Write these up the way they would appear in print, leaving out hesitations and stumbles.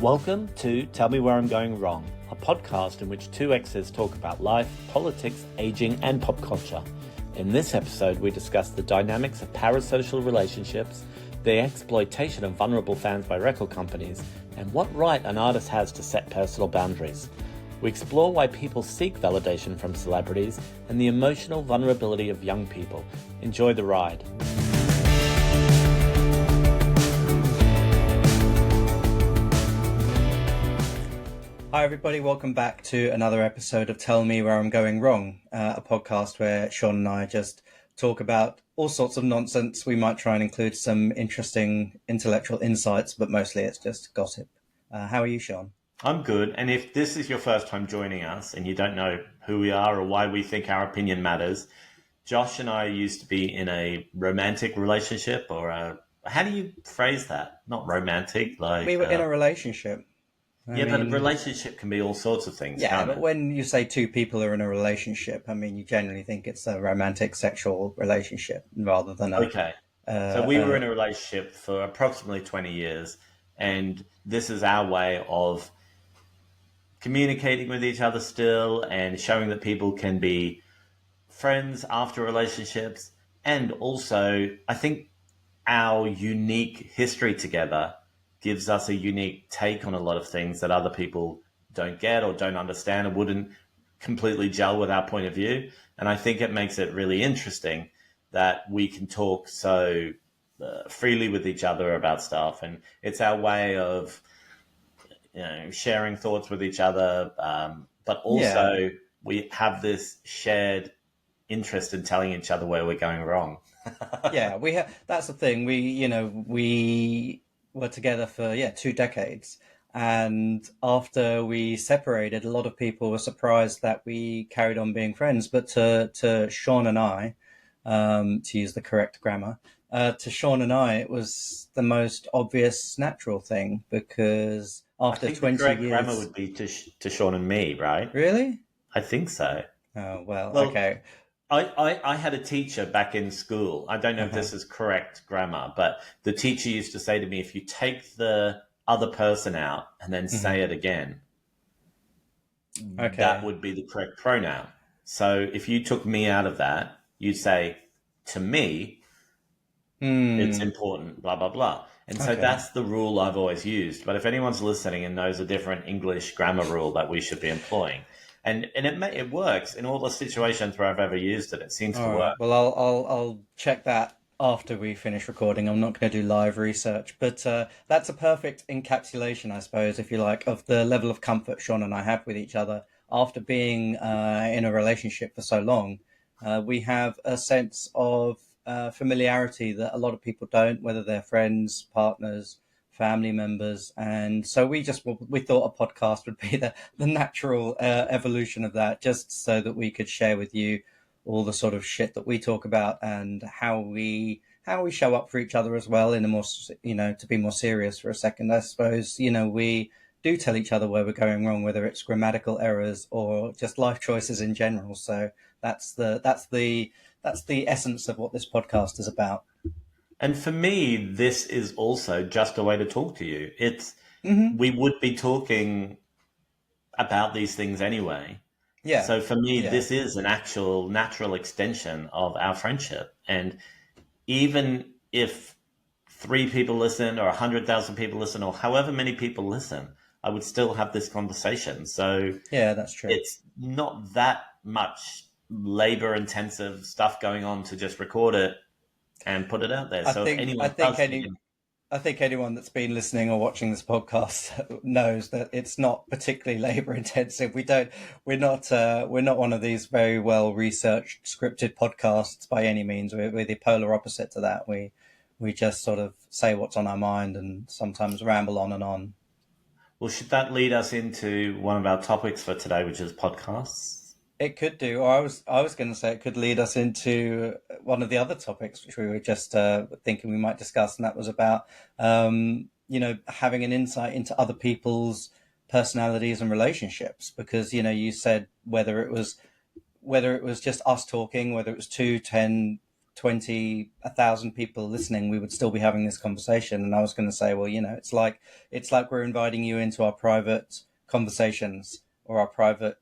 Welcome to Tell Me Where I'm Going Wrong, a podcast in which two exes talk about life, politics, aging, and pop culture. In this episode, we discuss the dynamics of parasocial relationships, the exploitation of vulnerable fans by record companies, and what right an artist has to set personal boundaries. We explore why people seek validation from celebrities and the emotional vulnerability of young people. Enjoy the ride. Hi everybody, welcome back to another episode of Tell Me Where I'm Going Wrong, a podcast where Sean and I just talk about all sorts of nonsense. We might try and include some interesting intellectual insights, but mostly it's just gossip. How are you, Sean? I'm good, and if this is your first time joining us and you don't know who we are or why we think our opinion matters, Josh and I used to be in a romantic relationship, or how do you phrase that? Not romantic, like... We were in a relationship. But a relationship can be all sorts of things, Yeah, can't but it? when you say two people are in a relationship, you generally think it's a romantic sexual relationship rather than a... Okay. So we were in a relationship for approximately 20 years, and this is our way of communicating with each other still and showing that people can be friends after relationships. And also, I think our unique history together gives us a unique take on a lot of things that other people don't get or don't understand or wouldn't completely gel with our point of view. And I think it makes it really interesting that we can talk so freely with each other about stuff. And it's our way of, sharing thoughts with each other. But also we have this shared interest in telling each other where we're going wrong. Yeah, that's the thing. We were together for 2 decades, and after we separated, a lot of people were surprised that we carried on being friends. But to Sean and I, to use the correct grammar, to Sean and I, it was the most obvious, natural thing, because after 20 the correct years, grammar would be to Sean and me, right? Really? I think so. Oh well, Well, okay. I had a teacher back in school. I don't know if this is correct grammar, but the teacher used to say to me, if you take the other person out and then say it again, Okay. that would be the correct pronoun. So if you took me out of that, you'd say, to me, it's important, blah, blah, blah. And so that's the rule I've always used. But if anyone's listening and knows a different English grammar rule that we should be employing, and it works in all the situations where I've ever used it. It seems to work. Right. Well, I'll check that after we finish recording. I'm not going to do live research, but that's a perfect encapsulation, I suppose, if you like, of the level of comfort Sean and I have with each other after being in a relationship for so long. We have a sense of familiarity that a lot of people don't, whether they're friends, partners, family members. And so we thought a podcast would be the natural evolution of that, just so that we could share with you all the sort of shit that we talk about and how we show up for each other as well, in a more, to be more serious for a second, I suppose. We do tell each other where we're going wrong, whether it's grammatical errors or just life choices in general. So that's the essence of what this podcast is about. And for me, this is also just a way to talk to you. We would be talking about these things anyway. Yeah. So for me, this is an actual natural extension of our friendship. And even if 3 people listen or 100,000 people listen or however many people listen, I would still have this conversation. So yeah, that's true. It's not that much labor intensive stuff going on to just record it and put it out there. I think anyone that's been listening or watching this podcast knows that it's not particularly labor intensive. We're not one of these very well researched scripted podcasts by any means. We're the polar opposite to that. We just sort of say what's on our mind and sometimes ramble on and on. Well, should that lead us into one of our topics for today, which is podcasts? It could do, or I was going to say it could lead us into one of the other topics which we were just thinking we might discuss, and that was about having an insight into other people's personalities and relationships. Because you said whether it was just us talking, whether it was 2, 10, 1,000 people listening, we would still be having this conversation. And I was going to say, well, it's like we're inviting you into our private conversations or our private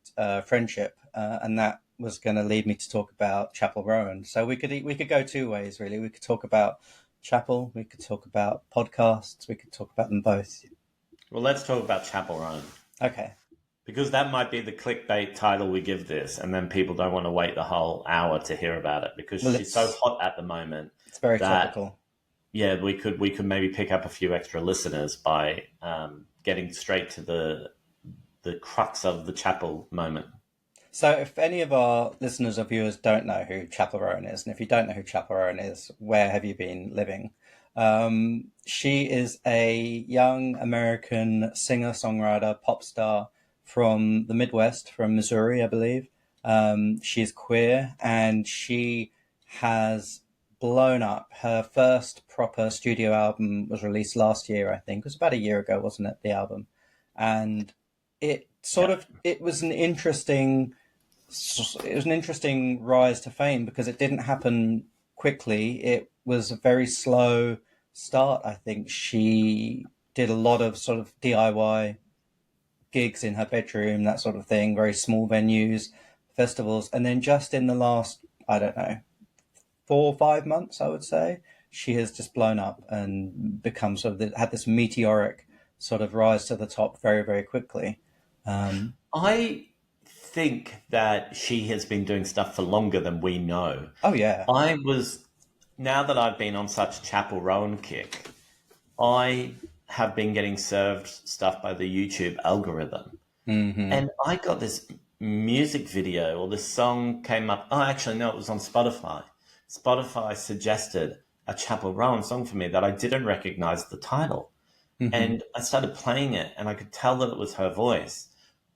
friendship, and that was going to lead me to talk about Chappell Roan. So we could go two ways really. We could talk about Chappell, we could talk about podcasts, we could talk about them both. Well, let's talk about Chappell Roan. Okay. Because that might be the clickbait title we give this, and then people don't want to wait the whole hour to hear about it because Well, she's so hot at the moment it's very that topical. yeah, we could maybe pick up a few extra listeners by getting straight to the crux of the Chappell moment. So, if any of our listeners or viewers don't know who Chappell Roan is, and if you don't know who Chappell Roan is, where have you been living? She is a young American singer, songwriter, pop star from the Midwest, from Missouri, I believe. She is queer and she has blown up. Her first proper studio album was released last year, I think. It was about a year ago, wasn't it? The album. And Yeah. it was an interesting rise to fame because it didn't happen quickly. It was a very slow start. I think she did a lot of sort of DIY gigs in her bedroom, that sort of thing, very small venues, festivals. And then just in the last, I don't know, 4 or 5 months, I would say, she has just blown up and become had this meteoric sort of rise to the top very, very quickly. Um, I think that she has been doing stuff for longer than we know. oh, yeah. I was Now that I've been on such a Chappell Roan kick, I have been getting served stuff by the YouTube algorithm. Hmm. And I got this music video or this song came up. Oh, actually, no, it was on Spotify. Spotify suggested a Chappell Roan song for me that I didn't recognize the title. Hmm. And I started playing it and I could tell that it was her voice,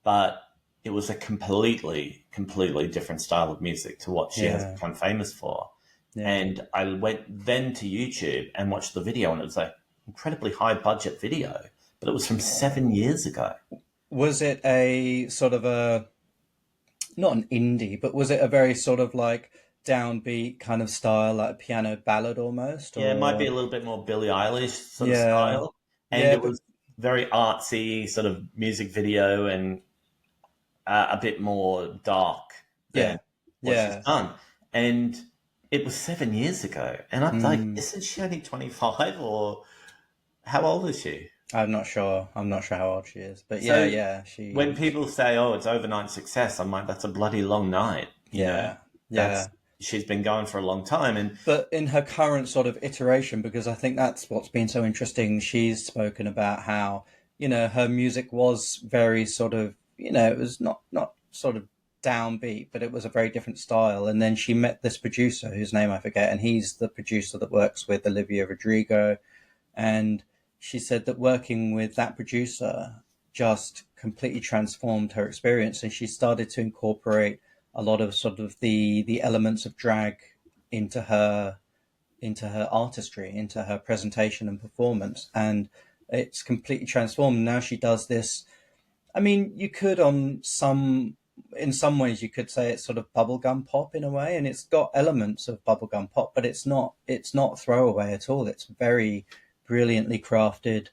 but it was a completely different style of music to what she has Yeah. become famous for. Yeah. And I went then to YouTube and watched the video, and it was an incredibly high budget video, but it was from 7 years ago. Was it a sort of not an indie, but was it a very sort of like downbeat kind of style, like a piano ballad almost? Yeah, it might be Or a little bit more Billie Eilish sort of yeah, style. And yeah, it but was very artsy sort of music video and a bit more dark than yeah, what she's yeah. done. And it was 7 years ago. And I'm like, Mm, isn't she only 25 or how old is she? I'm not sure. I'm not sure how old she is, but yeah, So yeah. when She, people say, oh, it's overnight success, I'm like, that's a bloody long night. yeah, That's yeah. she's been going for a long time. And But in her current sort of iteration, because I think that's what's been so interesting, she's spoken about how, her music was very sort of, it was not sort of downbeat, but it was a very different style. And then she met this producer whose name I forget, and he's the producer that works with Olivia Rodrigo. And she said that working with that producer just completely transformed her experience, and she started to incorporate a lot of sort of the elements of drag into her into her artistry, into her presentation and performance, and it's completely transformed. Now she does this. I mean, you could in some ways you could say it's sort of bubblegum pop in a way, and it's got elements of bubblegum pop, but it's not throwaway at all. It's very brilliantly crafted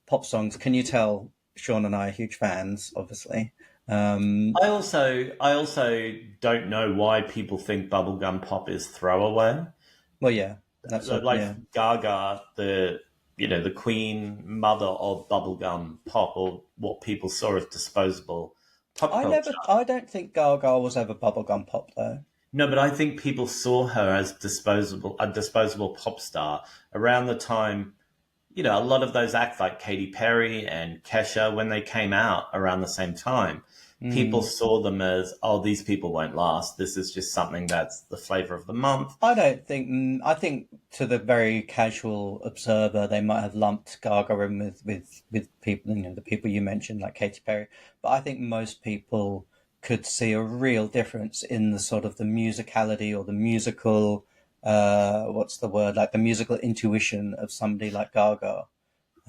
pop songs. Can you tell Sean and I are huge fans, obviously? Um, I also don't know why people think bubblegum pop is throwaway. well, yeah, that's what, Like yeah. Gaga, the queen mother of bubblegum pop, or what people saw as disposable pop culture. I don't think Gaga was ever bubblegum pop though. No, but I think people saw her as a disposable pop star around the time. A lot of those acts like Katy Perry and Kesha, when they came out around the same time, people Mm. saw them as, oh, these people won't last. This is just something that's the flavor of the month. I don't think. I think to the very casual observer, they might have lumped Gaga in with people, the people you mentioned, like Katy Perry. But I think most people could see a real difference in the sort of the musicality or the musical, what's the word, like the musical intuition of somebody like Gaga.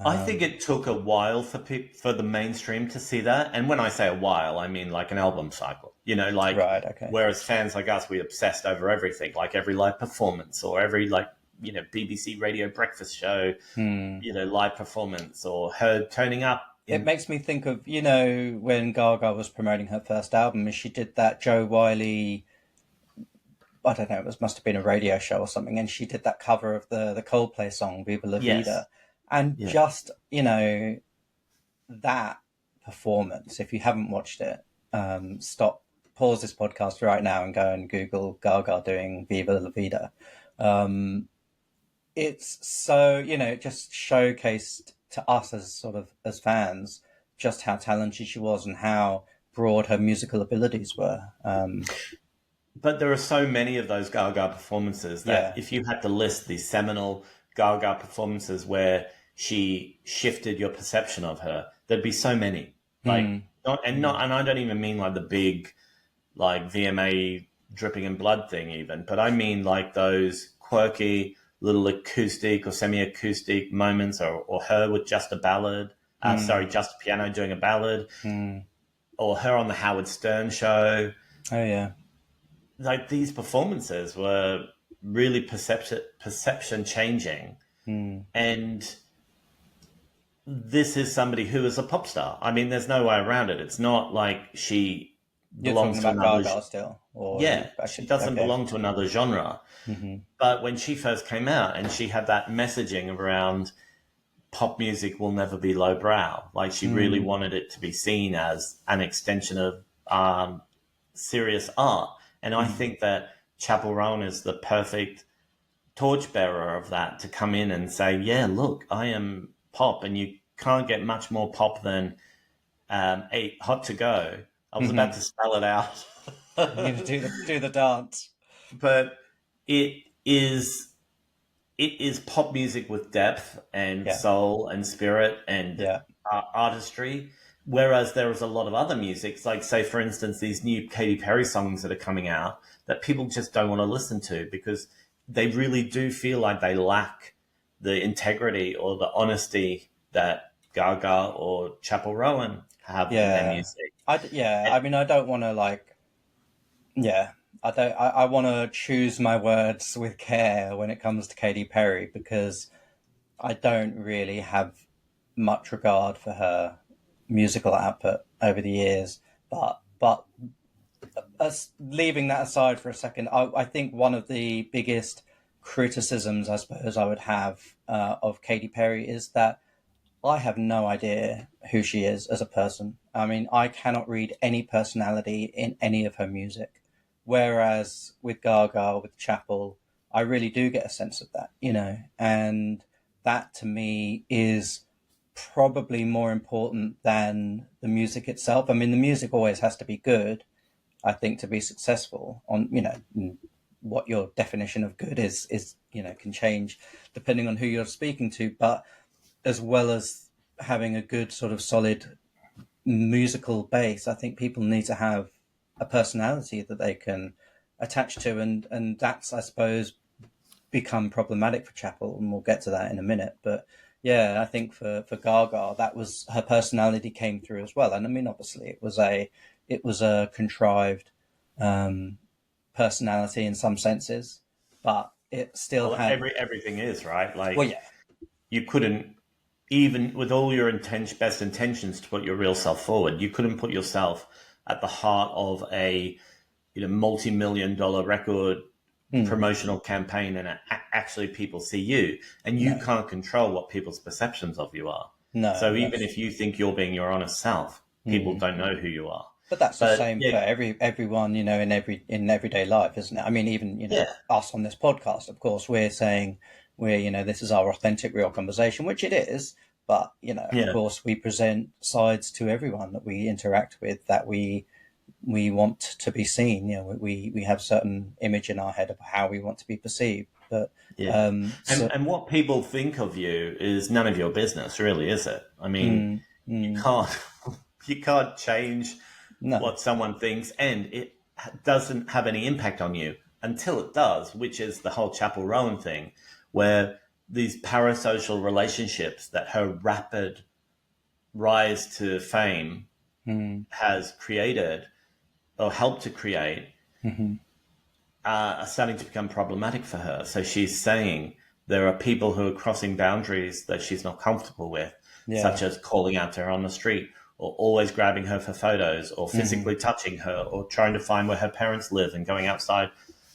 I think it took a while for for the mainstream to see that, and when I say a while, I mean like an album cycle. Like Right. Okay. whereas fans like us, we obsessed over everything, like every live performance or every BBC radio breakfast show, Hmm. live performance or her turning up It in. makes me think of, when Gaga was promoting her first album, and she did that Joe Wiley, I don't know, must have been a radio show or something, and she did that cover of the Coldplay song Viva La Yes, Vida. And yeah, just, that performance, if you haven't watched it, pause this podcast right now and go and Google Gaga doing Viva La Vida. It's so, it just showcased to us as sort of as fans just how talented she was and how broad her musical abilities were. but there are so many of those Gaga performances that Yeah. if you had to list the seminal Gaga performances where she shifted your perception of her, there'd be so many. Like Hmm. and I don't even mean like the big like VMA dripping in blood thing even, but I mean like those quirky little acoustic or semi-acoustic moments, or her with just a ballad. Hmm. Sorry, just a piano doing a ballad, Hmm. or her on the Howard Stern show. Oh yeah. Like these performances were really perception changing, Hmm. and this is somebody who is a pop star. I mean, there's no way around it. It's not like she You're talking belongs to about another. Gaga still, or you Yeah, she actually doesn't okay? belong to another genre. Hmm. But when she first came out and she had that messaging around pop music will never be lowbrow, like she really Hmm. wanted it to be seen as an extension of serious art. And I Hmm. think that Chappell Roan is the perfect torchbearer of that, to come in and say, yeah, look, I am pop, and you can't get much more pop than Eight Hot to Go. I was about Hmm. to spell it out. You're gonna do the dance. But it is it is pop music with depth and Yeah. soul and spirit and Yeah. artistry. Whereas there is a lot of other music, like say for instance these new Katy Perry songs that are coming out that people just don't want to listen to because they really do feel like they lack the integrity or the honesty that Gaga or Chappell Rowan have in their Yeah. music. Yeah. And I mean, I don't want to like. Yeah. I don't. I want to choose my words with care when it comes to Katy Perry because I don't really have much regard for her musical output over the years. But as leaving that aside for a second, I think one of the biggest criticisms I suppose I would have of Katy Perry is that I have no idea who she is as a person. I mean, I cannot read any personality in any of her music. Whereas with Gaga, with Chappell, I really do get a sense of that, and that to me is probably more important than the music itself. I mean, the music always has to be good, I think, to be successful. On what your definition of good is can change depending on who you're speaking to, but as well as having a good sort of solid musical base, I think people need to have a personality that they can attach to, and that's, I suppose, become problematic for Chappell, and we'll get to that in a minute. But yeah, I think for Gaga, that was her personality came through as well, and I mean, obviously, it was a contrived um, personality in some senses, but it still well, had. everything is right. Well, Like yeah, you couldn't, even with all your best intentions to put your real self forward, you couldn't put yourself at the heart of a multi-million-dollar record mm, promotional campaign and actually people see you, and you no, can't control what people's perceptions of you are. So no, even that's. if you think you're being your honest self, people Mm. don't know who you are. But that's the But same yeah, for everyone, in everyday life, isn't it? I mean, even yeah, us on this podcast, of course, we're saying this is our authentic, real conversation, which it is. But of yeah. course, we present sides to everyone that we interact with that we want to be seen. We have certain image in our head of how we want to be perceived. But Yeah. so And what people think of you is none of your business, really, is it? I mean, mm, you mm, can't you can't change no, what someone thinks, and it doesn't have any impact on you until it does, which is the whole Chappell Rowan thing, where these parasocial relationships that her rapid rise to fame Mm. has created or helped to create Mm-hmm. are starting to become problematic for her. So she's saying there are people who are crossing boundaries that she's not comfortable with, Yeah. such as calling out to her on the street, or always grabbing her for photos, or Mm-hmm. physically touching her, or trying to find where her parents live and going outside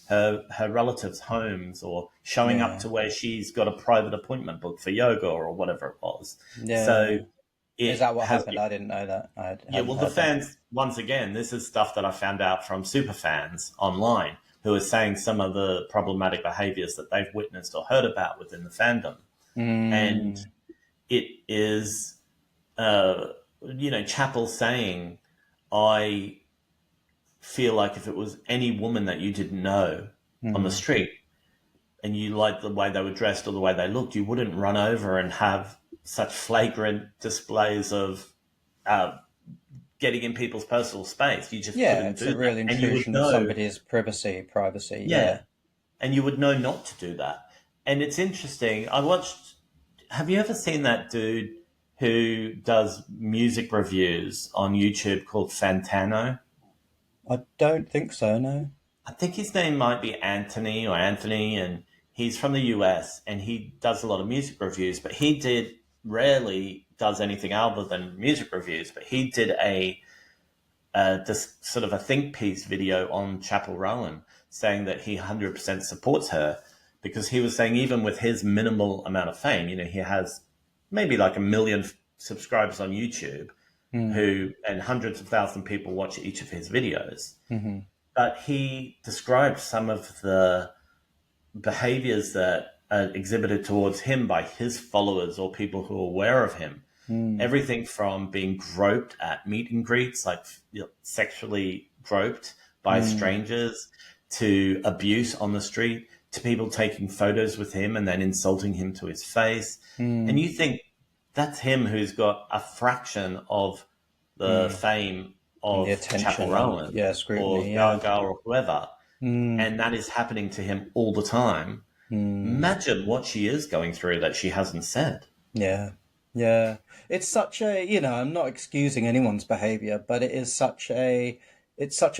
her relatives' homes, or showing up Yeah. to where she's got a private appointment booked for yoga or whatever it was. So Yeah. Is it that what has happened? I didn't know that. I yeah, hadn't well, the heard that. fans, once again, this is stuff that I found out from super fans online who are saying some of the problematic behaviors that they've witnessed or heard about within the fandom. And Mm. it is, uh, Chappell saying, I feel like if it was any woman that you didn't know on the Mm. street and you liked the way they were dressed or the way they looked, you wouldn't run over and have such flagrant displays of uh, getting in people's personal space. You just Yeah, couldn't it's do a real that. And you would intrusion of know, somebody's privacy. yeah, Yeah. and you would know not to do that. And it's interesting. Have you ever seen that dude who does music reviews on YouTube called Fantano? I don't think so, no. I think his name might be Anthony, and he's from the US and he does a lot of music reviews, but he did rarely does anything other than music reviews, but he did this sort of a think piece video on Chappell Roan saying that he 100% supports her because he was saying even with his minimal amount of fame, he has maybe like 1 million subscribers on YouTube Mm. who and hundreds of thousands of people watch each of his videos. Mm-hmm. But he described some of the behaviors that are exhibited towards him by his followers or people who are aware of him. Mm. Everything from being groped at meet and greets, like sexually groped by Mm. strangers, to abuse on the street, to people taking photos with him and then insulting him to his face. And Mm. you think that's him who's got a fraction of the Mm. fame And the of Chappell attention and, Rowan yeah, or scrutiny, yeah. Gaga or whoever, Mm. and that is happening to him all the time. Mm. Imagine what she is going through that she hasn't said. Yeah. Yeah. It's such a, I'm not excusing anyone's behavior, but it's such a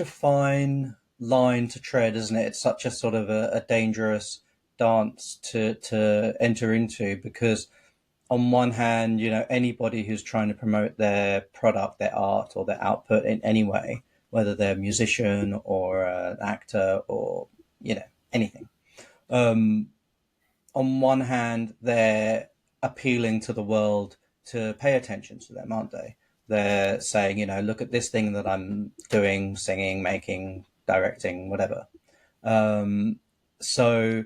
fine line to tread, isn't it? It's such a sort of a dangerous dance to enter into because on one hand, anybody who's trying to promote their product, their art, or their output in any way, whether they're a musician or an actor or, anything. Um, on one hand, they're appealing to the world to pay attention to them, aren't they? They're saying, look at this thing that I'm doing, singing, making, directing, whatever. Um, so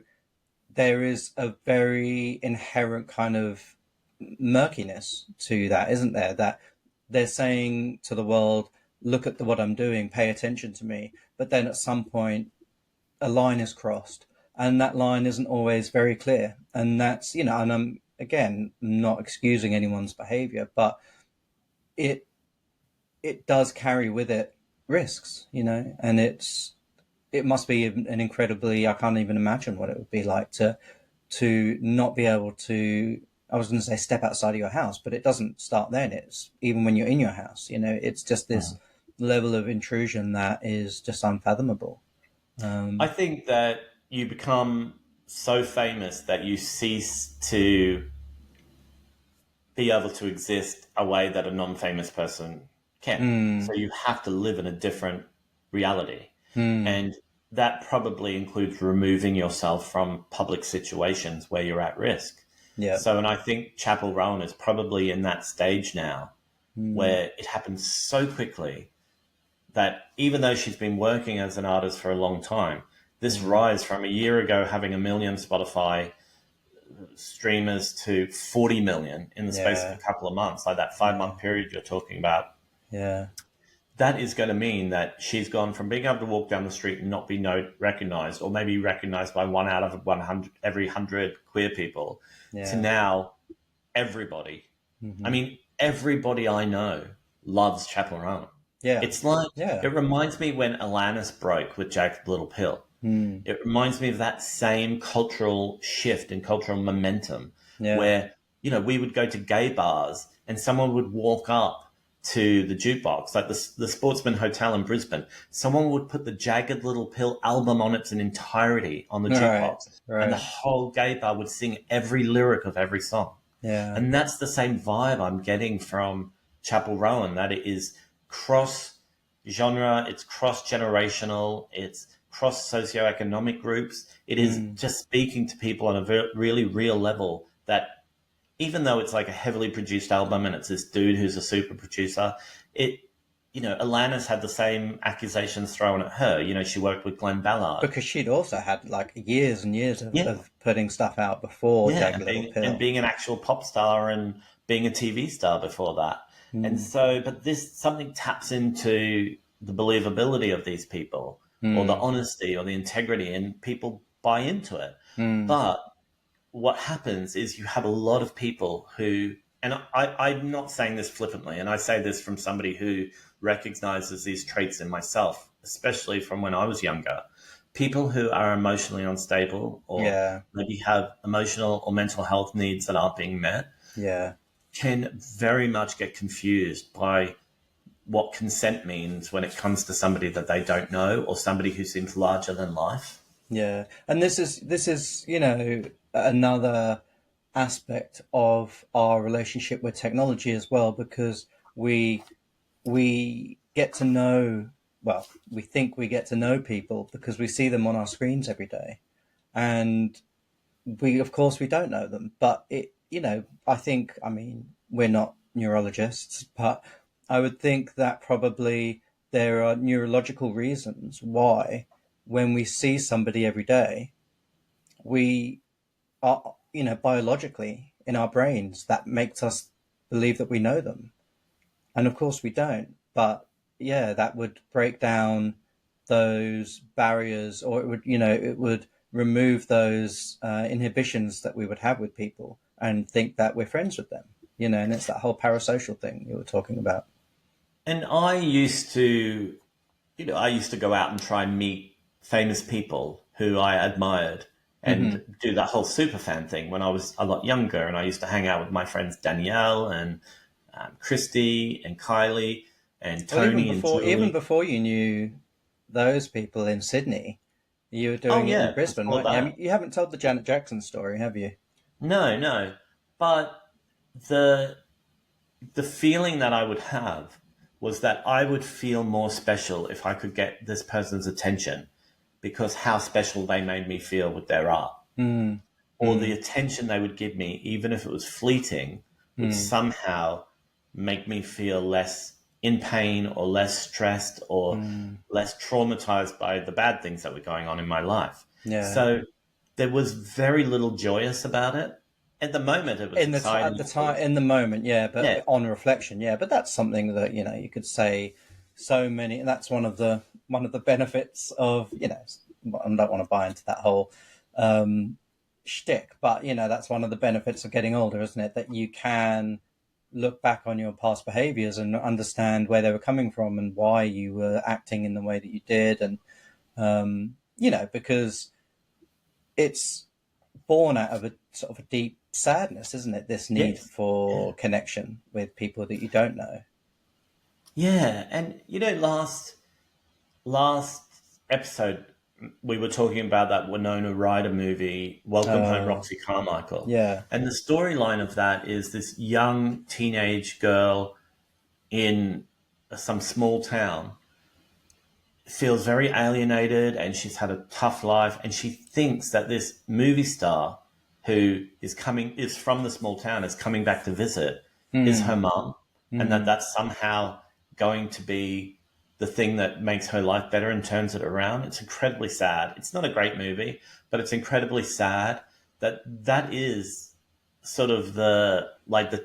there is a very inherent kind of murkiness to that, isn't there? That they're saying to the world, look at what I'm doing, pay attention to me. But then at some point, a line is crossed, and that line isn't always very clear. And that's, and I'm, again, not excusing anyone's behavior, but it, it does carry with it risks, and it must be an incredibly, I can't even imagine what it would be like to not be able to, I was going to say step outside of your house, but it doesn't start then. It's even when you're in your house, it's just this level of intrusion that is just unfathomable. I Um, think that you become so famous that you cease to be able to exist a way that a non famous person can. So mm, you have to live in a different reality. mm, And that probably includes removing yourself from public situations where you're at risk. yeah, So, and I think Chappell Rowan is probably in that stage now mm, where it happens so quickly that even though she's been working as an artist for a long time, this mm, rise from a year ago having 1 million Spotify streamers to 40 million in the space of a yeah, couple of months, like that five yeah, month period you're talking about, yeah, that is going to mean that she's gone from being able to walk down the street and not be recognized, or maybe recognized by one out of 100 every 100 queer people, to yeah, now everybody. I hmm, mean, everybody I know loves Chappell Roan. yeah, It's like yeah, it reminds me when Alanis broke with Jagged Little Pill. Mm. It reminds me of that same cultural shift and cultural momentum Yeah. where, we would go to gay bars and someone would walk up to the jukebox, like the Sportsman Hotel in Brisbane. Someone would put the Jagged Little Pill album on its entirety on the Right. jukebox, and the Right. whole gay bar would sing every lyric of every song. Yeah. And that's the same vibe I'm getting from Chappell Roan, that it is cross genre, it's cross generational, it's cross socioeconomic groups. It is Mm. just speaking to people on a really real level that even though it's like a heavily produced album and it's this dude who's a super producer, it, Alanis had the same accusations thrown at her. She worked with Glenn Ballard. Because she'd also had like years and years Yeah. of putting stuff out before Yeah, Jagged Little and Pill. being an actual pop star and being a TV star before that. And Mm. so, but this something taps into the believability of these people or the Mm. honesty or the integrity, and people buy into it. Mm. But what happens is you have a lot of people who, and I'm not saying this flippantly, and I say this from somebody who recognizes these traits in myself, especially from when I was younger. People who are emotionally unstable or Yeah. maybe have emotional or mental health needs that aren't being met Yeah. can very much get confused by what consent means when it comes to somebody that they don't know or somebody who seems larger than life. Yeah. And this is, another aspect of our relationship with technology as well, because we we get to know, well, we think we get to know people because we see them on our screens every day. And we, of course, we don't know them, but I think, I mean, we're not neurologists, but I would think that probably there are neurological reasons why when we see somebody every day, we are, biologically in our brains, that makes us believe that we know them. And of course we don't, but yeah, that would break down those barriers, or it would remove those inhibitions that we would have with people and think that we're friends with them, and it's that whole parasocial thing you were talking about. And I used to go out and try and meet famous people who I admired Hmm. and do that whole superfan thing when I was a lot younger. And I used to hang out with my friends Danielle and Christy and Kylie and Well, even Tony and before even Julie. before you knew those people in Sydney, you were Oh doing it in yeah, Brisbane, before weren't you? I mean, that. you haven't told the Janet Jackson story, have you? No, no. But the the feeling that I would have was that I would feel more special if I could get this person's attention because how special they made me feel with their art. Mm. Or the Mm. attention they would give me, even if it was fleeting, would Mm. somehow make me feel less in pain or less stressed or Mm. less traumatized by the bad things that were going on in my life. Yeah. So there was very little joyous about it. At the moment, it was At exciting. the time, in the moment, yeah, Yeah, but on reflection, yeah, but that's something that you could say so many, and that's one of the benefits of I don't want to buy into that whole shtick, but that's one of the benefits of getting older, isn't it? That you can look back on your past behaviors and understand where they were coming from and why you were acting in the way that you did, and because it's born out of a sort of a deep sadness, isn't it? This need yes, for yeah. connection with people that you don't know. Yeah, and last episode we were talking about that Winona Ryder movie, Welcome Home, Oh, Roxy Carmichael, yeah. and the storyline of that is this young teenage girl in some small town feels very alienated and she's had a tough life and she thinks that this movie star who is from the small town is coming back to visit is Mm, her mum, and that mm, that's somehow going to be the thing that makes her life better and turns it around. It's incredibly sad. It's not a great movie, but it's incredibly sad that is sort of the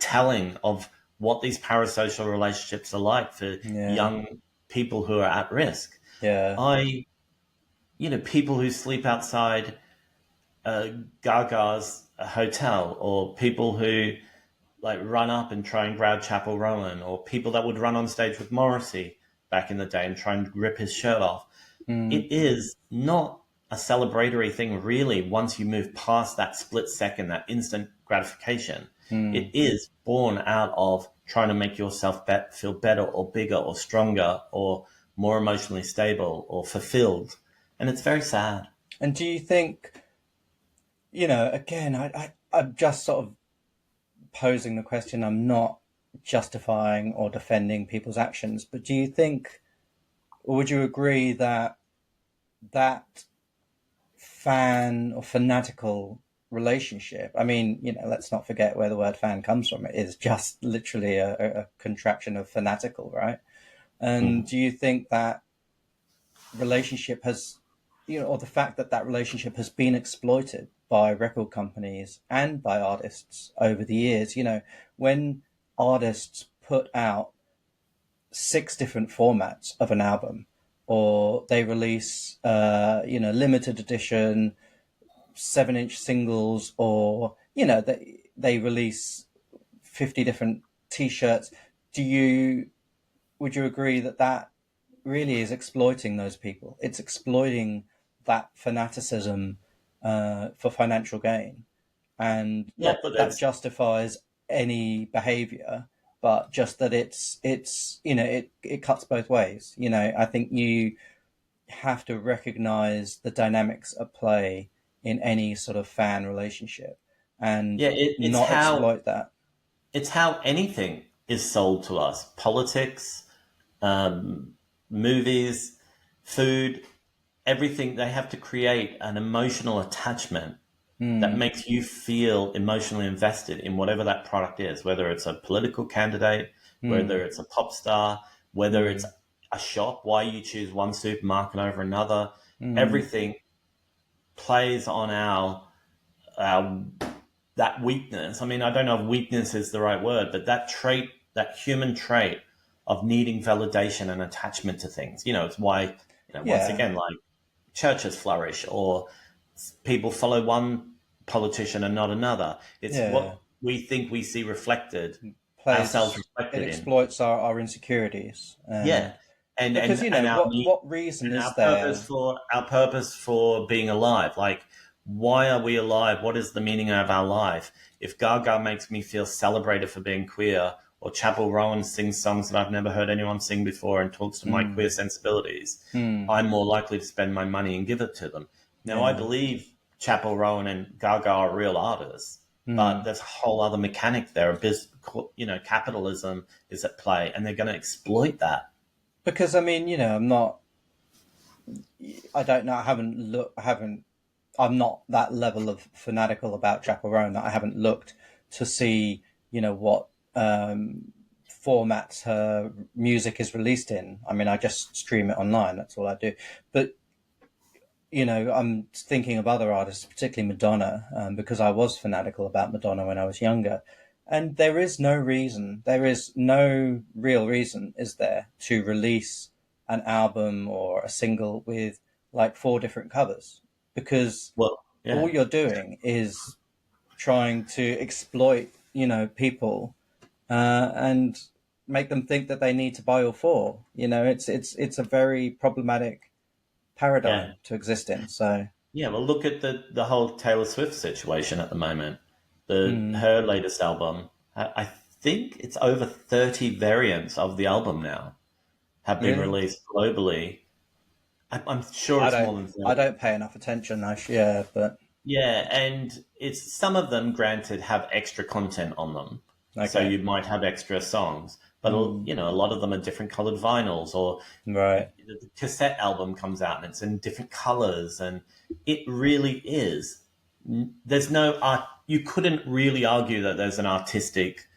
telling of what these parasocial relationships are like for yeah, young people who are at risk. yeah. I, people who sleep outside uh, Gaga's hotel, or people who like run up and try and grab Chappell Roan, or people that would run on stage with Morrissey back in the day and try and rip his shirt off. Mm, It is not a celebratory thing, really, once you move past that split second, that instant gratification. It is born out of trying to make yourself feel better or bigger or stronger or more emotionally stable or fulfilled. And it's very sad. And do you think, again, I'm just sort of posing the question. I'm not justifying or defending people's actions, but do you think, or would you agree that that fan or fanatical relationship, I mean, let's not forget where the word fan comes from. It is just literally a contraction of fanatical, right? And Mm. do you think that relationship has, or the fact that that relationship has been exploited by record companies and by artists over the years? When artists put out 6 different formats of an album, or they release, limited edition 7-inch singles, or they release 50 different T-shirts. Would you agree that that really is exploiting those people? It's exploiting that fanaticism for financial gain, and Yeah, not but that that that's justifies any behavior, but just that it cuts both ways. I think you have to recognize the dynamics at play in any sort of fan relationship and yeah, not exploit that. it's how anything is sold to us. Politics, um, movies, food, everything. They have to create an emotional attachment that Mm, makes you feel emotionally invested in whatever that product is, whether it's a political candidate, whether mm, it's a pop star, whether it's mm, a shop, why you choose one supermarket over another. mm. Everything plays on our that weakness. I mean, I don't know if weakness is the right word, but that trait, that human trait of needing validation and attachment to things. It's why, once Yeah, again, like churches flourish or people follow one politician and not another. It's yeah. what we think we see reflected, ourselves It reflected in. exploits our insecurities, Yeah. and And because and and our need what reason and is there? our purpose for being alive. Like, why are we alive? What is the meaning of our life? If Gaga makes me feel celebrated for being queer, or Chappell Roan sings songs that I've never heard anyone sing before and talks to my Mm, queer sensibilities, mm, I'm more likely to spend my money and give it to them. Now, I yeah, believe Chappell Roan and Gaga are real artists, but mm. there's a whole other mechanic there. Capitalism is at play, and they're going to exploit that. Because I mean, I'm not. I don't know. I haven't looked. I haven't. I'm not that level of fanatical about Chappell Roan that I haven't looked to see, what formats her music is released in. I mean, I just stream it online. That's all I do. But I'm thinking of other artists, particularly Madonna, because I was fanatical about Madonna when I was younger. And there is no reason, there is no real reason, is there, to release an album or a single with like 4 different covers? Because Well, all yeah. you're doing is trying to exploit, people, and make them think that they need to buy all four. It's a very problematic Yeah. paradigm to exist in. So, Yeah, well, look at the whole Taylor Swift situation at the moment. The mm, Her latest album, I think it's over 30 variants of the album now have been really, released globally. I'm sure I it's don't, more than I 30. don't pay enough attention. Yeah, but Yeah, and it's some of them, granted, have extra content on them. So okay, you might have extra songs, but mm, a lot of them are different colored vinyls, or right, the cassette album comes out and it's in different colors, and it really is. There's no art. You couldn't really argue that there's an artistic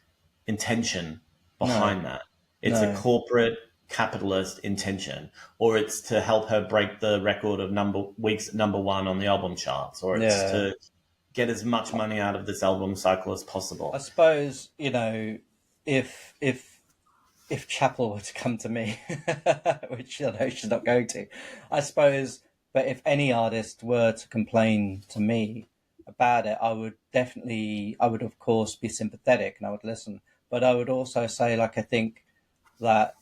intention no, behind that. It's a no, corporate capitalist intention, or it's to help her break the record of number one on the album charts, or it's yeah. to get as much money out of this album cycle as I possible. suppose if Chapel were to come to me, which I know she's not going to, I suppose. But if any artist were to complain to me about it, I would of course be sympathetic and I would listen. But I would also say, like, I think that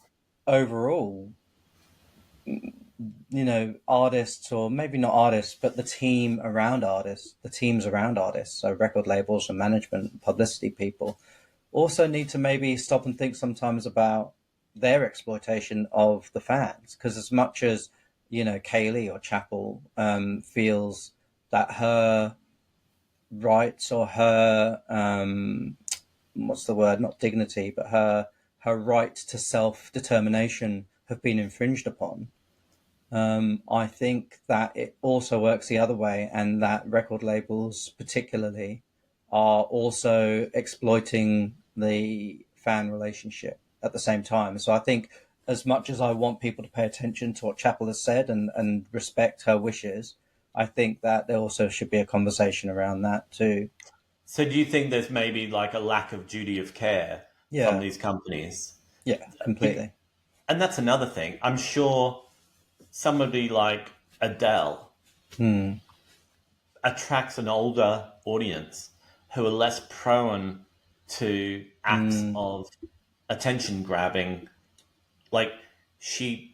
overall artists, or maybe not artists, but the team around artists, the teams around artists, so record labels and management, publicity people, also need to maybe stop and think sometimes about their exploitation of the fans. Because as much as, Kaylee or Chappell feels that her rights, or her, what's the word, not dignity, but her right to self-determination have been infringed upon, I think that it also works the other way, and that record labels, particularly, are also exploiting the fan relationship at the same time. So I think, as much as I want people to pay attention to what Chappell has said and respect her wishes, I think that there also should be a conversation around that too. So do you think there's maybe like a lack of duty of care from Yeah, these companies? yeah, completely. And that's another thing. I'm sure somebody like Adele Hmm. attracts an older audience who are less prone to acts Hmm. of attention grabbing. Like, she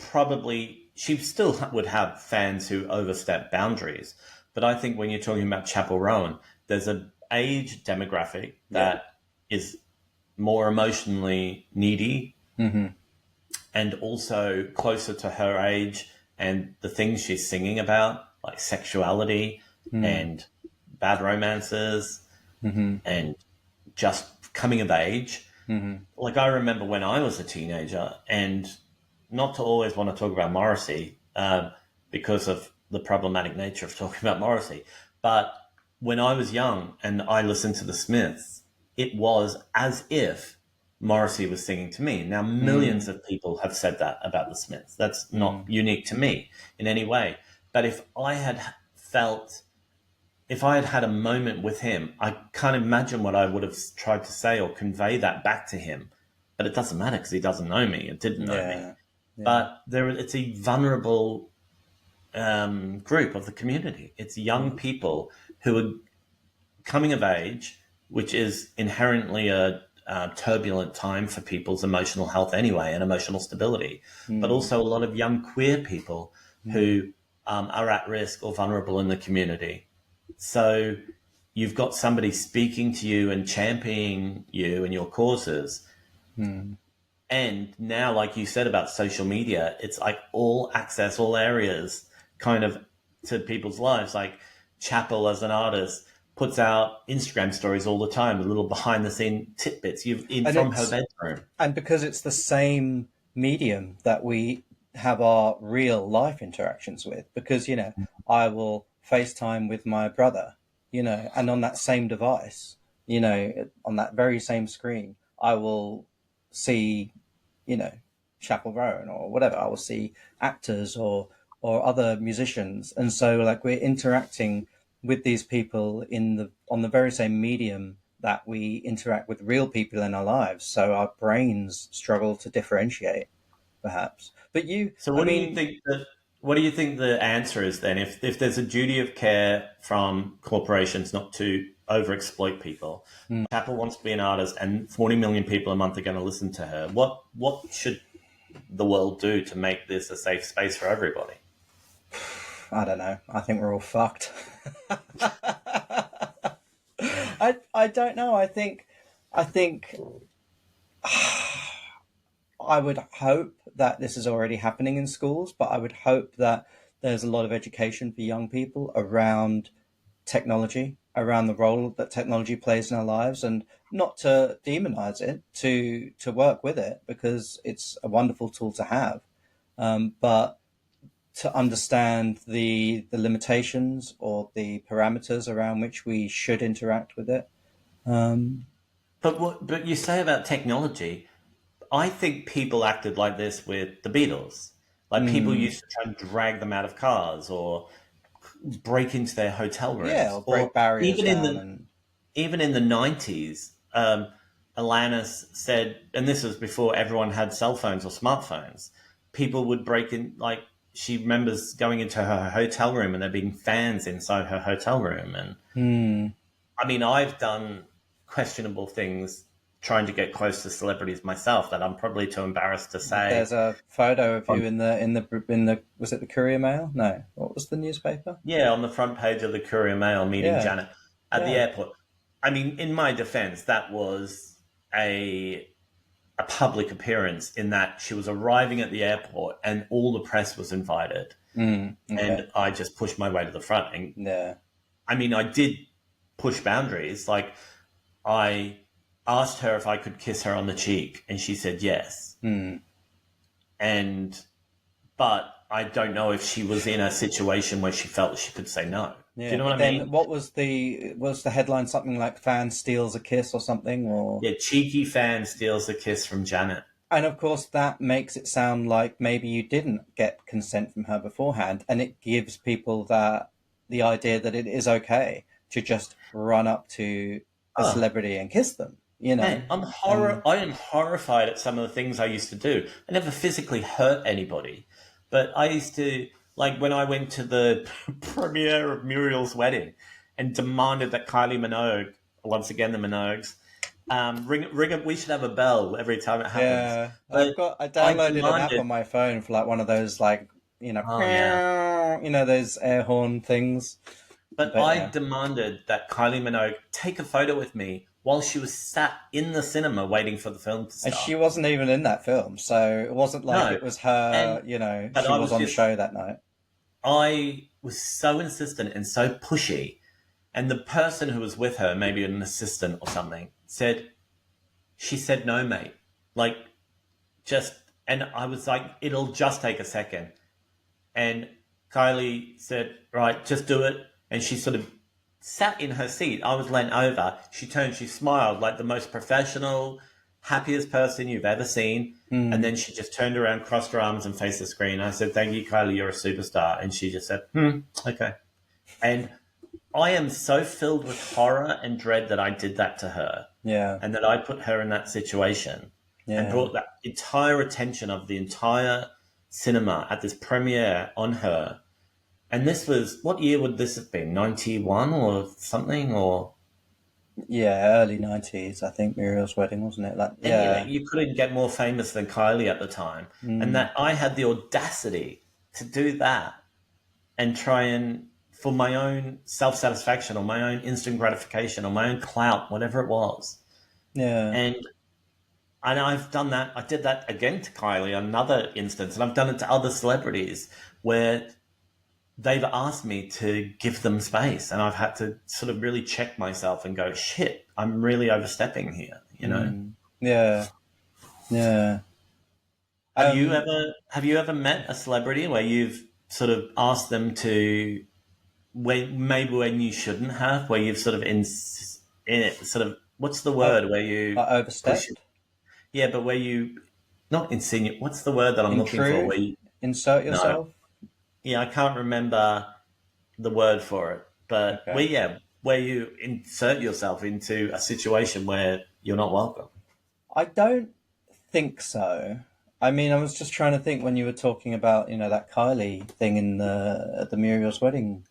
still would have fans who overstep boundaries. But I think when you're talking about Chappell Roan, there's an age demographic Yeah. that is more emotionally needy Hmm. and also closer to her age, and the things she's singing about, like sexuality Hmm. and bad romances Hmm. and just coming of age. Hmm. Like, I remember when I was a teenager, and not to always want to talk about Morrissey because of the problematic nature of talking about Morrissey, but when I was young and I listened to the Smiths, it was as if Morrissey was singing to me. Now, millions Hmm. of people have said that about the Smiths. That's not Hmm. unique to me in any way. But felt, if I had had a moment with him, I can't imagine what I would have tried to say or convey that back to him. But it doesn't matter because he doesn't know me. It didn't know me. Yeah. Yeah. But it's a vulnerable group of the community. It's young Mm. people who are coming of age, which is inherently a turbulent time for people's emotional health anyway and emotional stability, but Mm. also a lot of young queer people Mm. who are at risk or vulnerable in the community. So you've got somebody speaking to you and championing you and your causes. Mm. And now, like you said about social media, it's like all access, all areas kind of to people's lives. Like Chappell, as an artist, puts out Instagram stories all the time with little behind the scene tidbits you've in And from her it's bedroom. and because it's the same medium that we have our real life interactions with, because I will FaceTime with my brother, and on that same device, on that very same screen, I will see, you know, Chappell Roan or whatever. I will see actors or other musicians, and so like we're interacting with these people in the on the very same medium that we interact with real people in our lives. So our brains struggle to differentiate, perhaps. But So I mean, what do you think the answer is then? If there's a duty of care from corporations not to overexploit people, mm, Chappell wants to be an artist, and 40 million people a month are going to listen to her. What should the world do to make this a safe space for everybody? I don't know. I think we're all fucked. I don't know. I think I would hope that this is already happening in schools, but I would hope that there's a lot of education for young people around technology, around the role that technology plays in our lives, and not to demonize it, to work with it because it's a wonderful tool to have, but to understand the limitations or the parameters around which we should interact with it. Um, But you say about technology, I think people acted like this with the Beatles. Like, people mm, used to try and drag them out of cars or break into their hotel yeah, rooms, or or break barriers even in down the and even in the 90s, Alanis said, and this was before everyone had cell phones or smartphones, people would break in, like, she remembers going into her hotel room and there being fans inside her hotel room. And mm, I mean, I've done questionable things trying to get close to celebrities myself that I'm probably too embarrassed to say. There's a photo of you in the was it the Courier Mail? No, what was the newspaper? Yeah, on the front page of the Courier Mail meeting Yeah, Janet at the yeah. airport. I mean, in my defense, that was a a public appearance in that she was arriving at the airport and all the press was invited. Okay. And I just pushed my way to the front. And Yeah. I mean, I did push boundaries. Like, I asked her if I could kiss her on the cheek, and she said yes. And, but I don't know if she was in a situation where she felt she could say no. Do Yeah, you know but what I then mean? what was the headline something like "Fan steals a kiss" or something, or Yeah, cheeky fan steals a kiss from Janet. and of course that makes it sound like maybe you didn't get consent from her beforehand, and it gives people the idea that it is okay to just run up to a Oh, celebrity and kiss them, man, and I am horrified at some of the things I used to do. I never physically hurt anybody, but I used to, like, when I went to the premiere of Muriel's Wedding and demanded that Kylie Minogue, once again the Minogues, ring. We should have a bell every time it happens. yeah, But I I downloaded an app demanded, on my phone for like one of those like oh yeah, those air horn things, but but I yeah. demanded that Kylie Minogue take a photo with me while she was sat in the cinema waiting for the film to And start. she wasn't even in that film, so it wasn't like No, it was her, and but she I was was on just show that night. I was so insistent and so pushy. And the person who was with her, maybe an assistant or something, she said no, mate. Like, just, and I was like, it'll just take a second. And Kylie said, right, just do it. And she sort of sat in her seat. I was leant over. She turned, she smiled like the most professional, happiest person you've ever seen. And then she just turned around, crossed her arms, and faced the screen. I said, thank you, Kylie, you're a superstar. And she just said, okay. And I am so filled with horror and dread that I did that to her Yeah, and that I put her in that situation and yeah. brought that entire attention of the entire cinema at this premiere on her. And this was, what year would this have been? 91 or something? Or, Yeah, early 90s, I think Muriel's Wedding, wasn't it? Like, and yeah. you couldn't get more famous than Kylie at the time. And that I had the audacity to do that and try and, for my own self satisfaction or my own instant gratification or my own clout, whatever it was. Yeah. And I've done that. I did that again to Kylie, another instance, and I've done it to other celebrities where they've asked me to give them space, and I've had to sort of really check myself and go, "Shit, I'm really overstepping here." You know. Yeah. Yeah. Um, Have you ever met a celebrity where you've sort of asked them to, when you shouldn't have, where you've sort of in it, sort of, what's the I, word where you I push it? overstepped. Yeah, but where you not insinuate. What's the word that I'm looking for? Where Intrude. you Insert no, yourself. yeah, I can't remember the word for it, but Okay. where you insert yourself into a situation where you're not welcome. I don't think so. I mean, I was just trying to think when you were talking about, that Kylie thing in the at the Muriel's Wedding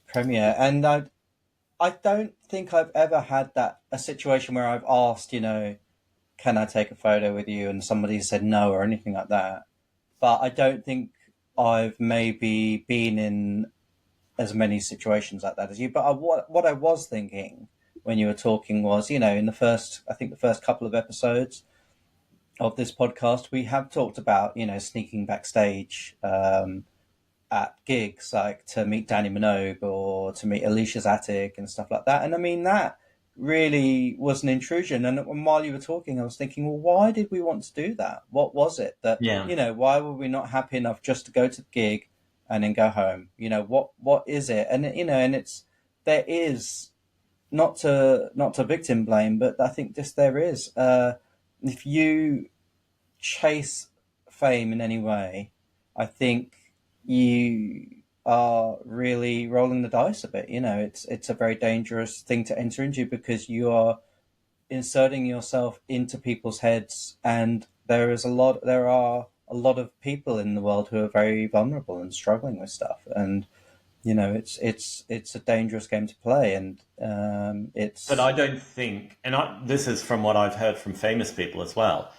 premiere, and I don't think I've ever had a situation where I've asked, can I take a photo with you, and somebody said no or anything like that. But I don't think I've maybe been in as many situations like that as you. But what I was thinking when you were talking was, in I think the first couple of episodes of this podcast, we have talked about, sneaking backstage at gigs, like to meet Danny Minogue or to meet Alicia's Attic and stuff like that. And I mean, that really was an intrusion. And while you were talking, I was thinking, well, why did we want to do that? What was it that, Yeah, why were we not happy enough just to go to the gig and then go home? What is it? And, there is, not to victim blame, but I think just there is, if you chase fame in any way, I think you are really rolling the dice a bit. It's a very dangerous thing to enter into because you are inserting yourself into people's heads, and there are a lot of people in the world who are very vulnerable and struggling with stuff, and it's a dangerous game to play, and But it's I don't think, and this is from what I've heard from famous people as well,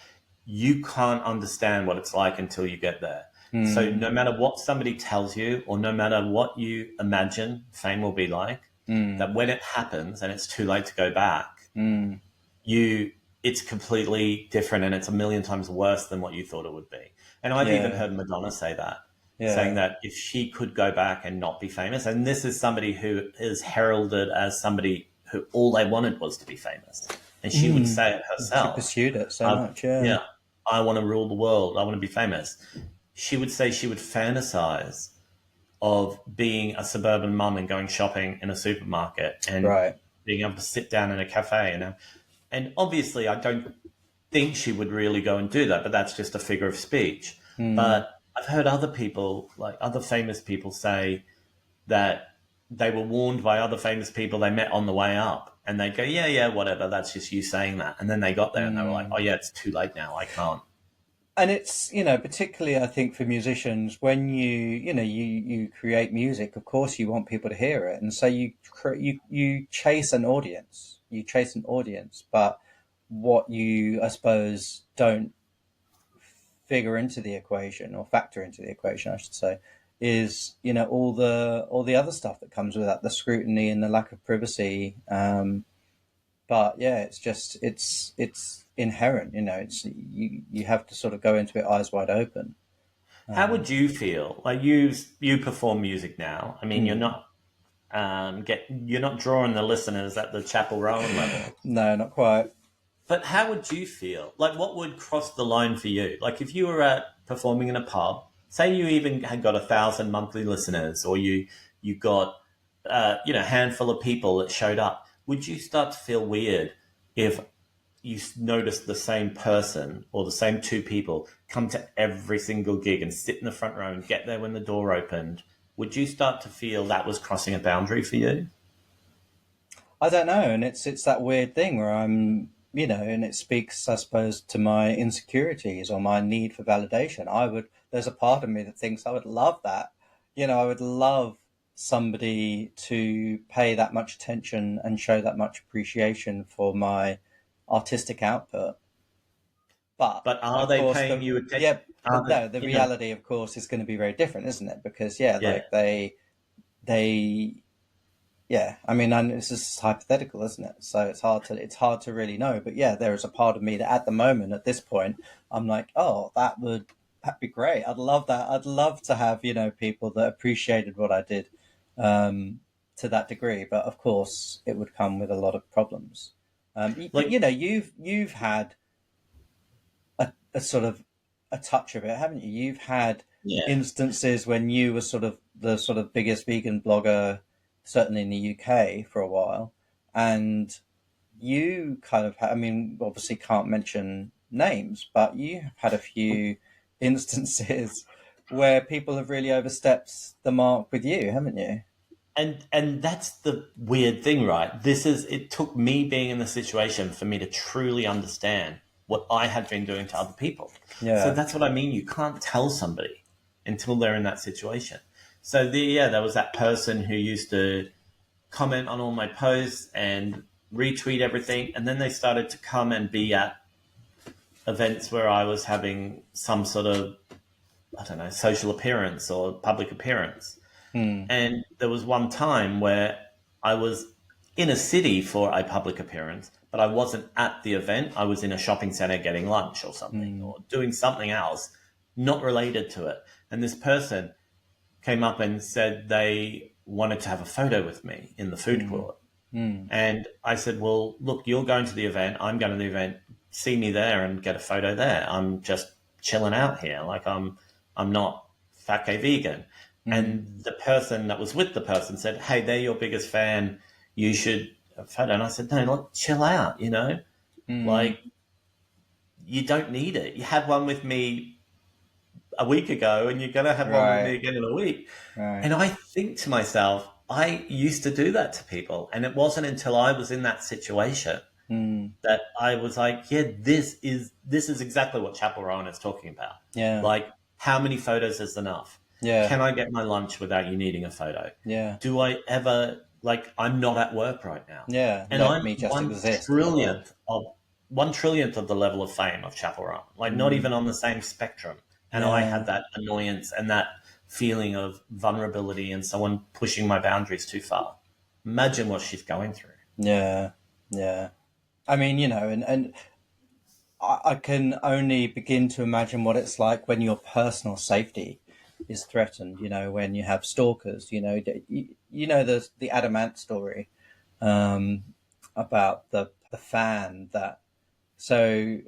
you can't understand what it's like until you get there. So mm, no matter what somebody tells you, or no matter what you imagine fame will be like, mm, that when it happens and it's too late to go back, mm, you it's completely different and it's a million times worse than what you thought it would be. And I've even yeah, heard Madonna say that, saying yeah, that if she could go back and not be famous, and this is somebody who is heralded as somebody who all they wanted was to be famous, and she would mm. say it She herself. pursued it so I, much, yeah. yeah, I want to rule the world. I want to be famous. She would say she would fantasize of being a suburban mum and going shopping in a supermarket and Right. being able to sit down in a cafe and obviously I don't think she would really go and do that, but that's just a figure of speech. Mm, But I've heard other people, like other famous people, say that they were warned by other famous people they met on the way up, and they'd go, "Yeah, yeah, whatever. That's just you saying that." And then they got there and they were like, mm. "Oh yeah, it's too late now. I can't." And it's, particularly I think for musicians, when you create music, of course you want people to hear it, and so you chase an audience, but what you, I suppose, don't figure into the equation, or factor into the equation, I should say, is all the other stuff that comes with that, the scrutiny and the lack of privacy. But yeah, it's inherent. It's you have to sort of go into it eyes wide open. How Um, would you feel? Like you perform music now. I mean, hmm. you're not drawing the listeners at the Chappell Roan level. No, not quite. But how would you feel? Like, what would cross the line for you? Like, if you were performing in a pub, say you even had got 1,000 monthly listeners, or you got a handful of people that showed up, would you start to feel weird if you noticed the same person or the same two people come to every single gig and sit in the front row and get there when the door opened? Would you start to feel that was crossing a boundary for you? I don't know, and it's that weird thing where and it speaks, I suppose, to my insecurities or my need for validation. There's a part of me that thinks I would love that. I would love somebody to pay that much attention and show that much appreciation for my artistic output. But But are of they course, paying you attention? yeah, Are but they, no, the reality, of course, is going to be very different, isn't it? Because yeah, yeah. like they yeah, I mean, and it's just hypothetical, isn't it? So it's hard to really know. But yeah, there is a part of me that at the moment, at this point, I'm like, oh, that'd be great. I'd love that. I'd love to have people that appreciated what I did, to that degree. But of course, it would come with a lot of problems. But Like, you've had a sort of a touch of it, haven't you? You've had yeah. instances when you were sort of the sort of biggest vegan blogger, certainly in the UK for a while, and you kind of, I mean, obviously can't mention names, but you have had a few instances where people have really overstepped the mark with you, haven't you? And that's the weird thing, right? It took me being in the situation for me to truly understand what I had been doing to other people. So Yeah. that's what I mean. You can't tell somebody until they're in that situation. So there was that person who used to comment on all my posts and retweet everything, and then they started to come and be at events where I was having some sort of, I don't know, social appearance or public appearance. Hmm. And there was one time where I was in a city for a public appearance, but I wasn't at the event. I was in a shopping center getting lunch or something, Hmm. or doing something else not related to it. And this person came up and said they wanted to have a photo with me in the food Hmm. court. Hmm. And I said, well, look, you're going to the event. I'm going to the event. See me there and get a photo there. I'm just chilling out here. I'm not fat gay vegan. Hmm. And the person that was with the person said, hey, they're your biggest fan. You should have a photo. And I said, no, look, chill out, Hmm. like you don't need it. You had one with me a week ago and you're going to have one with me Right. again in a week. Right. And I think to myself, I used to do that to people. And it wasn't until I was in that situation Hmm. that I was like, yeah, this is exactly what Chappell Roan is talking about. Yeah. Like, how many photos is enough? Yeah. Can I get my lunch without you needing a photo? Yeah. Do I ever, like, I'm not at work right now. Yeah. And Let I'm me just exist in the world. 1 trillionth of the level of fame of Chappell Roan, like not even on the same spectrum. And I Yeah. had that annoyance and that feeling of vulnerability and someone pushing my boundaries too far. Imagine what she's going through. Yeah. Yeah. I mean, and I can only begin to imagine what it's like when your personal safety is threatened. When you have stalkers. The Adamant story, um, about the fan that. So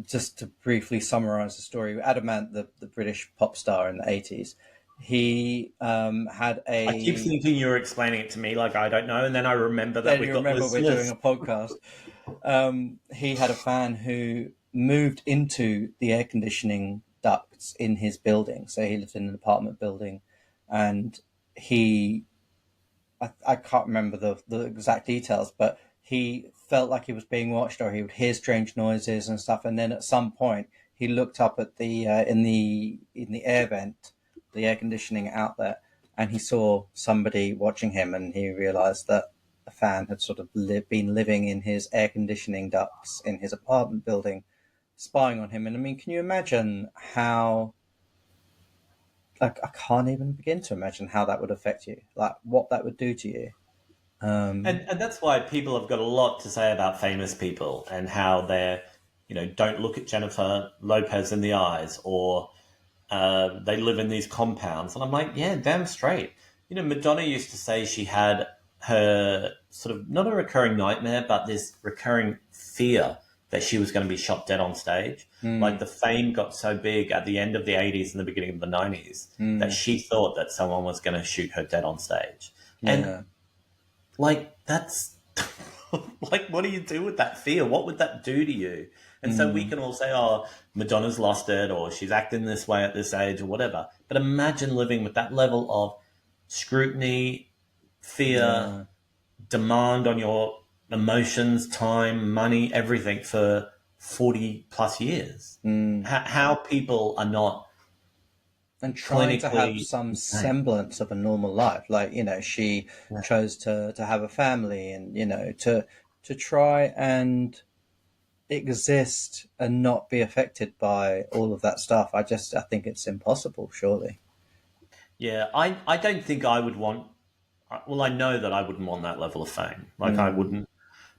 just to briefly summarize the story, Adamant, the British pop star in the 80s, he had I keep a. thinking you're explaining it to me like I don't know, and then I remember that Then we've you got remember we're doing listeners. a podcast. He had a fan who moved into the air conditioning ducts in his building. So he lived in an apartment building, and he, I can't remember the exact details, but he felt like he was being watched, or he would hear strange noises and stuff. And then at some point, he looked up at the in the air vent, the air conditioning outlet, and he saw somebody watching him, and he realized that the fan had sort of been living in his air conditioning ducts in his apartment building, spying on him. And I mean, can you imagine how? Like, I can't even begin to imagine how that would affect you. Like, what that would do to you. And that's why people have got a lot to say about famous people and how they're, don't look at Jennifer Lopez in the eyes, or they live in these compounds. And I'm like, yeah, damn straight. Madonna used to say she had her sort of not a recurring nightmare, but this recurring fear that she was going to be shot dead on stage. Like, Mm, the fame got so big at the end of the 80s and the beginning of the 90s that mm, she thought that someone was going to shoot her dead on stage. And yeah. like, that's like, what do you do with that fear? What would that do to you? And so we Mm, can all say, oh, Madonna's lost it, or she's acting this way at this age, or whatever. But imagine living with that level of scrutiny, fear, yeah. demand on your emotions, time, money, everything for 40 plus years. Mm. How people are not And trying to have clinically some insane. semblance of a normal life. Like, she Yeah. chose to have a family, and, to try and exist and not be affected by all of that stuff. I think it's impossible, surely. Yeah, I don't think I would want. Well, I know that I wouldn't want that level of fame. Like, I Mm, wouldn't.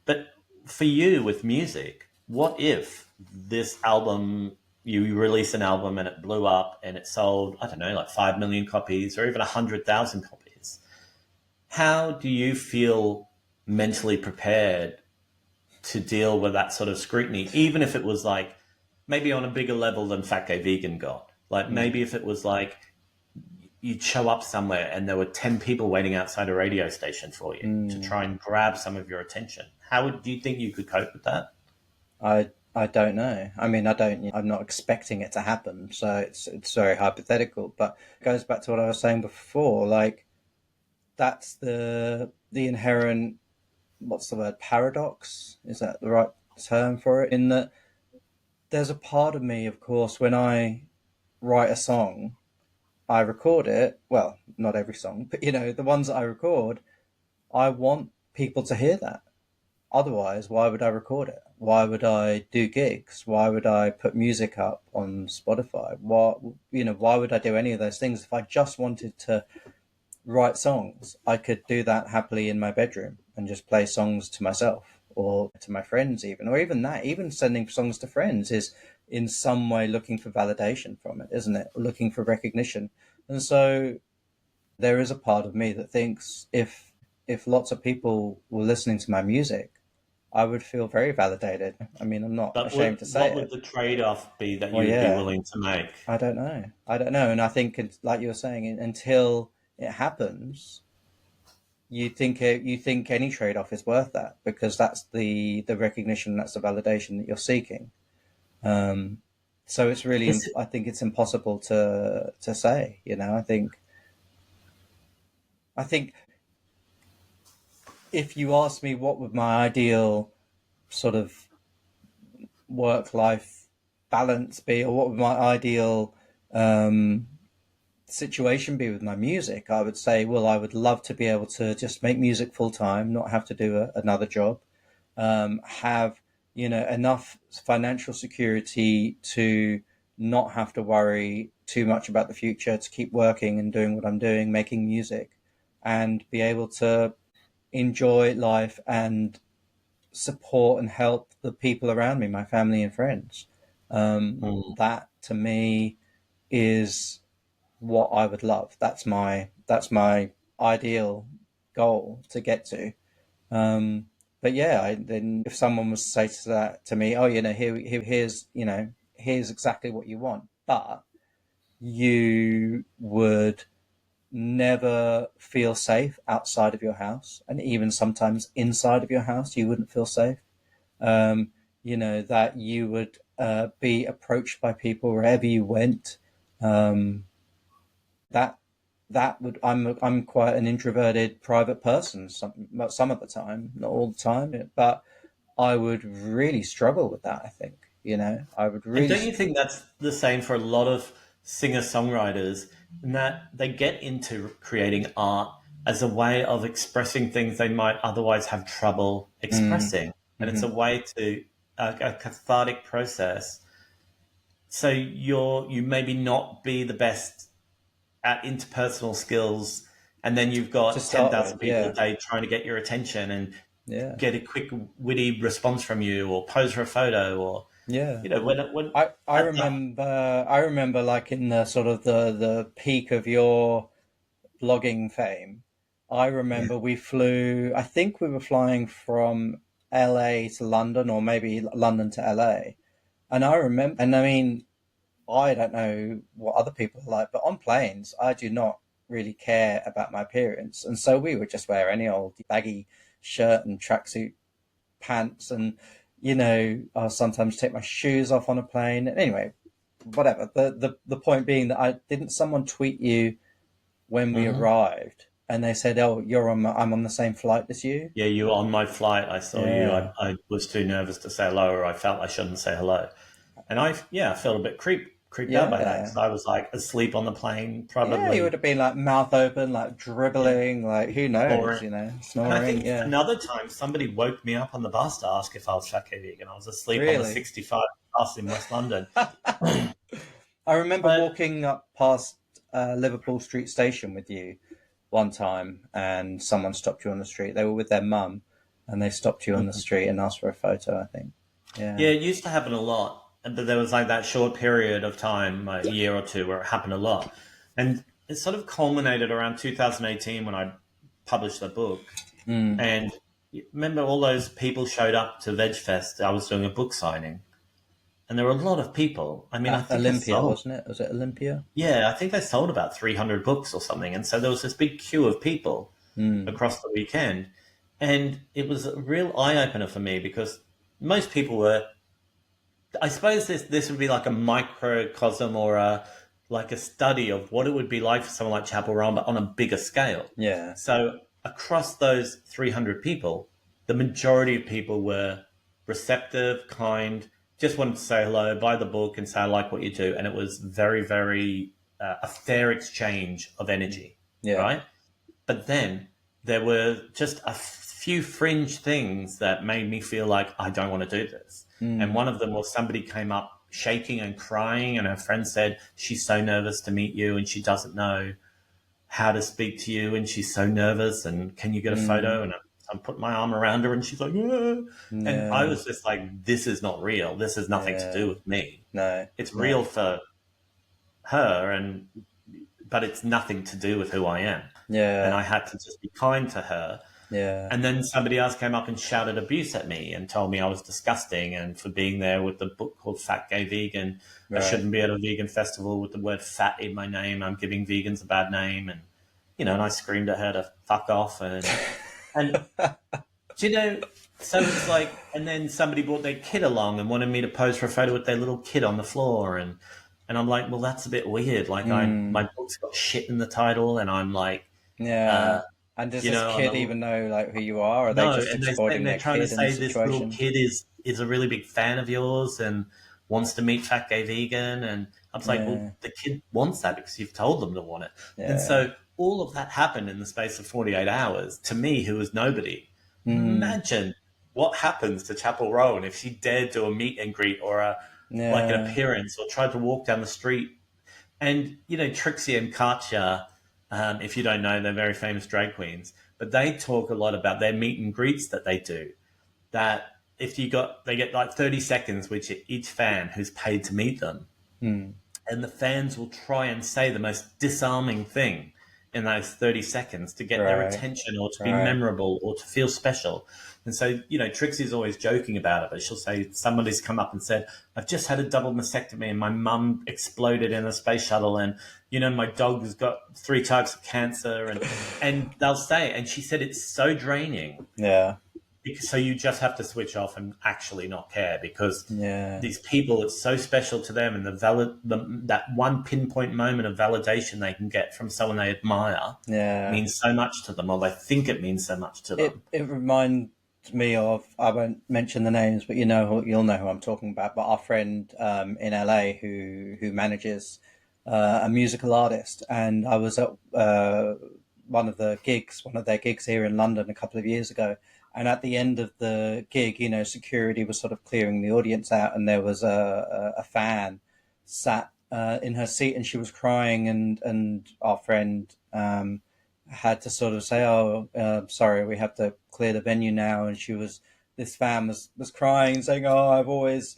But for you with music, what if this album, you release an album and it blew up and it sold, I don't know, like 5 million copies or even 100,000 copies? How do you feel mentally prepared to deal with that sort of scrutiny, even if it was like maybe on a bigger level than Fat Gay Vegan got? Like, maybe mm, if it was like you'd show up somewhere and there were 10 people waiting outside a radio station for you to mm. try and grab some of your attention. Do you think you could cope with that? I don't know. I mean, I'm not expecting it to happen, so it's very hypothetical. But it goes back to what I was saying before. Like, that's the inherent, what's the word, paradox? Is that the right term for it? In that there's a part of me, of course, when I write a song, I record it. Well, not every song, but the ones that I record, I want people to hear that. Otherwise, why would I record it? Why would I do gigs? Why would I put music up on Spotify? Why would I do any of those things? If I just wanted to write songs, I could do that happily in my bedroom and just play songs to myself or to my friends, even, or even that, even sending songs to friends is in some way looking for validation from it, isn't it? Looking for recognition. And so there is a part of me that thinks if lots of people were listening to my music, I would feel very validated. I mean, I'm not But ashamed to say what would it. the trade off be that Well, you would be yeah, willing to make? I don't know. I don't know. And I think, like you were saying, until it happens, you think any trade off is worth that, because that's the recognition, that's the validation that you're seeking. Um, so it's really, Is it, I think it's impossible to say. I think if you ask me what would my ideal sort of work life balance be, or what would my ideal um, situation be with my music? I would say, well, I would love to be able to just make music full time, not have to do another job, have enough financial security to not have to worry too much about the future, to keep working and doing what I'm doing, making music, and be able to enjoy life and support and help the people around me, my family and friends. Mm. That to me is what I would love. That's my ideal goal to get to. Um, but yeah, then if someone was to say to that to me, oh, here's here's exactly what you want, but you would never feel safe outside of your house, and even sometimes inside of your house, you wouldn't feel safe. Um, that you would be approached by people wherever you went. Um, that that would I'm quite an introverted private person some of the time, not all the time, but I would really struggle with that. I think I would And really. don't you think that's the same for a lot of singer songwriters, in that they get into creating art as a way of expressing things they might otherwise have trouble Mm, expressing? And it's hmm a way to, a cathartic process. So you maybe not be the best at interpersonal skills, and then you've to got start 10,000 with, people a yeah, day trying to get your attention and yeah, get a quick, witty response from you, or pose for a photo, or, yeah. when I at the, remember like in the sort of the peak of your blogging fame. I yeah. remember we flew. I think we were flying from LA to London, or maybe London to LA. And I remember, and I mean, I don't know what other people are like, but on planes, I do not really care about my appearance, and so we would just wear any old baggy shirt and tracksuit pants, and I'll sometimes take my shoes off on a plane. Anyway, whatever. The point being that I didn't someone tweet you when we Mhm. arrived, and they said, "Oh, I'm on the same flight as you." Yeah, you were on my flight. I saw you. Yeah, I was too nervous to say hello, or I felt I shouldn't say hello. And I felt a bit creeped out by that, yeah, because I was like asleep on the plane, yeah. You would probably. have been like mouth open, like Yeah. dribbling, like who knows, Or, and I snoring. think Yeah, another time somebody woke me up on the bus to ask if I was fat vegan. I was asleep on the really. 65 bus in West London. I remember But walking up past Liverpool Street Station with you one time, and someone stopped you on the street. They were with their mum, and they stopped you on the street and asked for a photo, I think. yeah, Yeah. it used to happen a lot. But there was like that short period of time, a year or two, where it happened a lot. And it sort of culminated around 2018 when I published the book. Mm. And remember, all those people showed up to VegFest. I was doing a book signing, and there were a lot of people. I mean, I At think I Olympia, sold, wasn't it? Was it Olympia? yeah, I think I sold about 300 books or something. And so there was this big queue of people Mm. across the weekend. And it was a real eye opener for me, because most people were, I suppose this would be like a microcosm, or like a study of what it would be like for someone like Chappell Roan, but on a bigger scale. Yeah. So across those 300 people, the majority of people were receptive, kind, just wanted to say hello, buy the book, and say I like what you do, and it was very, very a fair exchange of energy, Yeah. right? But then there were just a few fringe things that made me feel like I don't want to do this. And Mm. one of them was somebody came up shaking and crying, and her friend said, she's so nervous to meet you and she doesn't know how to speak to you, and she's so nervous, and can you get a Mm. photo? And I put my arm around her, and she's like, yeah. And I Yeah. was just like, this is not real. This has nothing to Yeah. do with me. No. It's No. real for her, and but it's nothing to do with who I am. And Yeah. I had to just be kind to her. Yeah. And then somebody else came up and shouted abuse at me and told me I was disgusting, and for being there with the book called Fat Gay Vegan. I Right. shouldn't be at a vegan festival with the word fat in my name. I'm giving vegans a bad name. And, and I screamed at her to fuck off. And do you know, so it's like, and then somebody brought their kid along and wanted me to pose for a photo with their little kid on the floor. And I'm like, well, that's a bit weird. Like, Mm. my book's got shit in the title, and I'm like, Yeah. uh, And does this I'm kid even know like who you are? Or are they no, just and exploiting they're their trying to kid in the say this little situation? kid is a really big fan of yours, and wants to meet fat gay vegan. And I was like, well, Yeah. the kid wants that because you've told them to want it. And Yeah. so all of that happened in the space of 48 hours to me, who was nobody. Mm. Imagine what happens to Chappell Roan if she dared do a meet and greet or like an Yeah. appearance or tried to walk down the street. And, Trixie and Katya, if you don't know, they're very famous drag queens, but they talk a lot about their meet and greets that they do. That if they get like 30 seconds, which each fan who's paid to meet them, Mm. and the fans will try and say the most disarming thing in those 30 seconds to get their Right. attention or to be Right. memorable or to feel special. And so, Trixie's always joking about it, but she'll say, somebody's come up and said, I've just had a double mastectomy and my mum exploded in a space shuttle, and, my dog has got 3 types of cancer. And they'll say, and she said, it's so draining, Yeah. so you just have to switch off and actually not care, because Yeah. these people, it's so special to them, and that one pinpoint moment of validation they can get from someone they admire Yeah. means so much to them, or they think it means so much to them. It reminds me of, I won't mention the names, but you'll know who I'm talking about. But our friend in LA who manages a musical artist, and I was at one of their gigs here in London a couple of years ago. And at the end of the gig, security was sort of clearing the audience out, and there was a fan sat in her seat, and she was crying, and our friend had to sort of say, "Oh, sorry, we have to clear the venue now." And this fan was crying, saying, "Oh, I've always,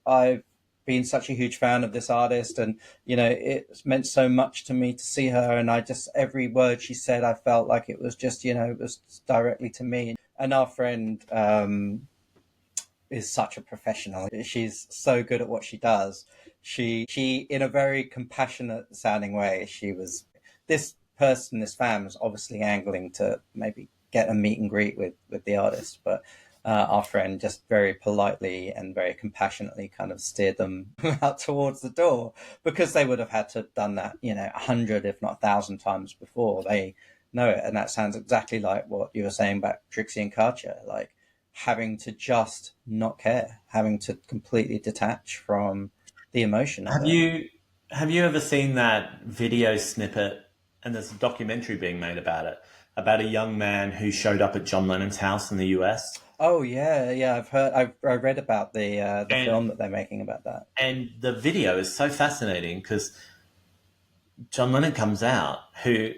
I've been such a huge fan of this artist, and it's meant so much to me to see her, and I just every word she said, I felt like it was just, it was directly to me." And our friend is such a professional. She's so good at what she does. She in a very compassionate sounding way, this this fan was obviously angling to maybe get a meet and greet with the artist, but our friend just very politely and very compassionately kind of steered them out towards the door, because they would have had to have done that, 100, if not 1,000 times before they know it. And that sounds exactly like what you were saying about Trixie and Katya, like having to just not care, having to completely detach from the emotion of Have it. you have you ever seen that video snippet? And there's a documentary being made about a young man who showed up at John Lennon's house in the US. Oh yeah, yeah. I read about the And film that they're making about that. and the video is so fascinating because John Lennon comes out, who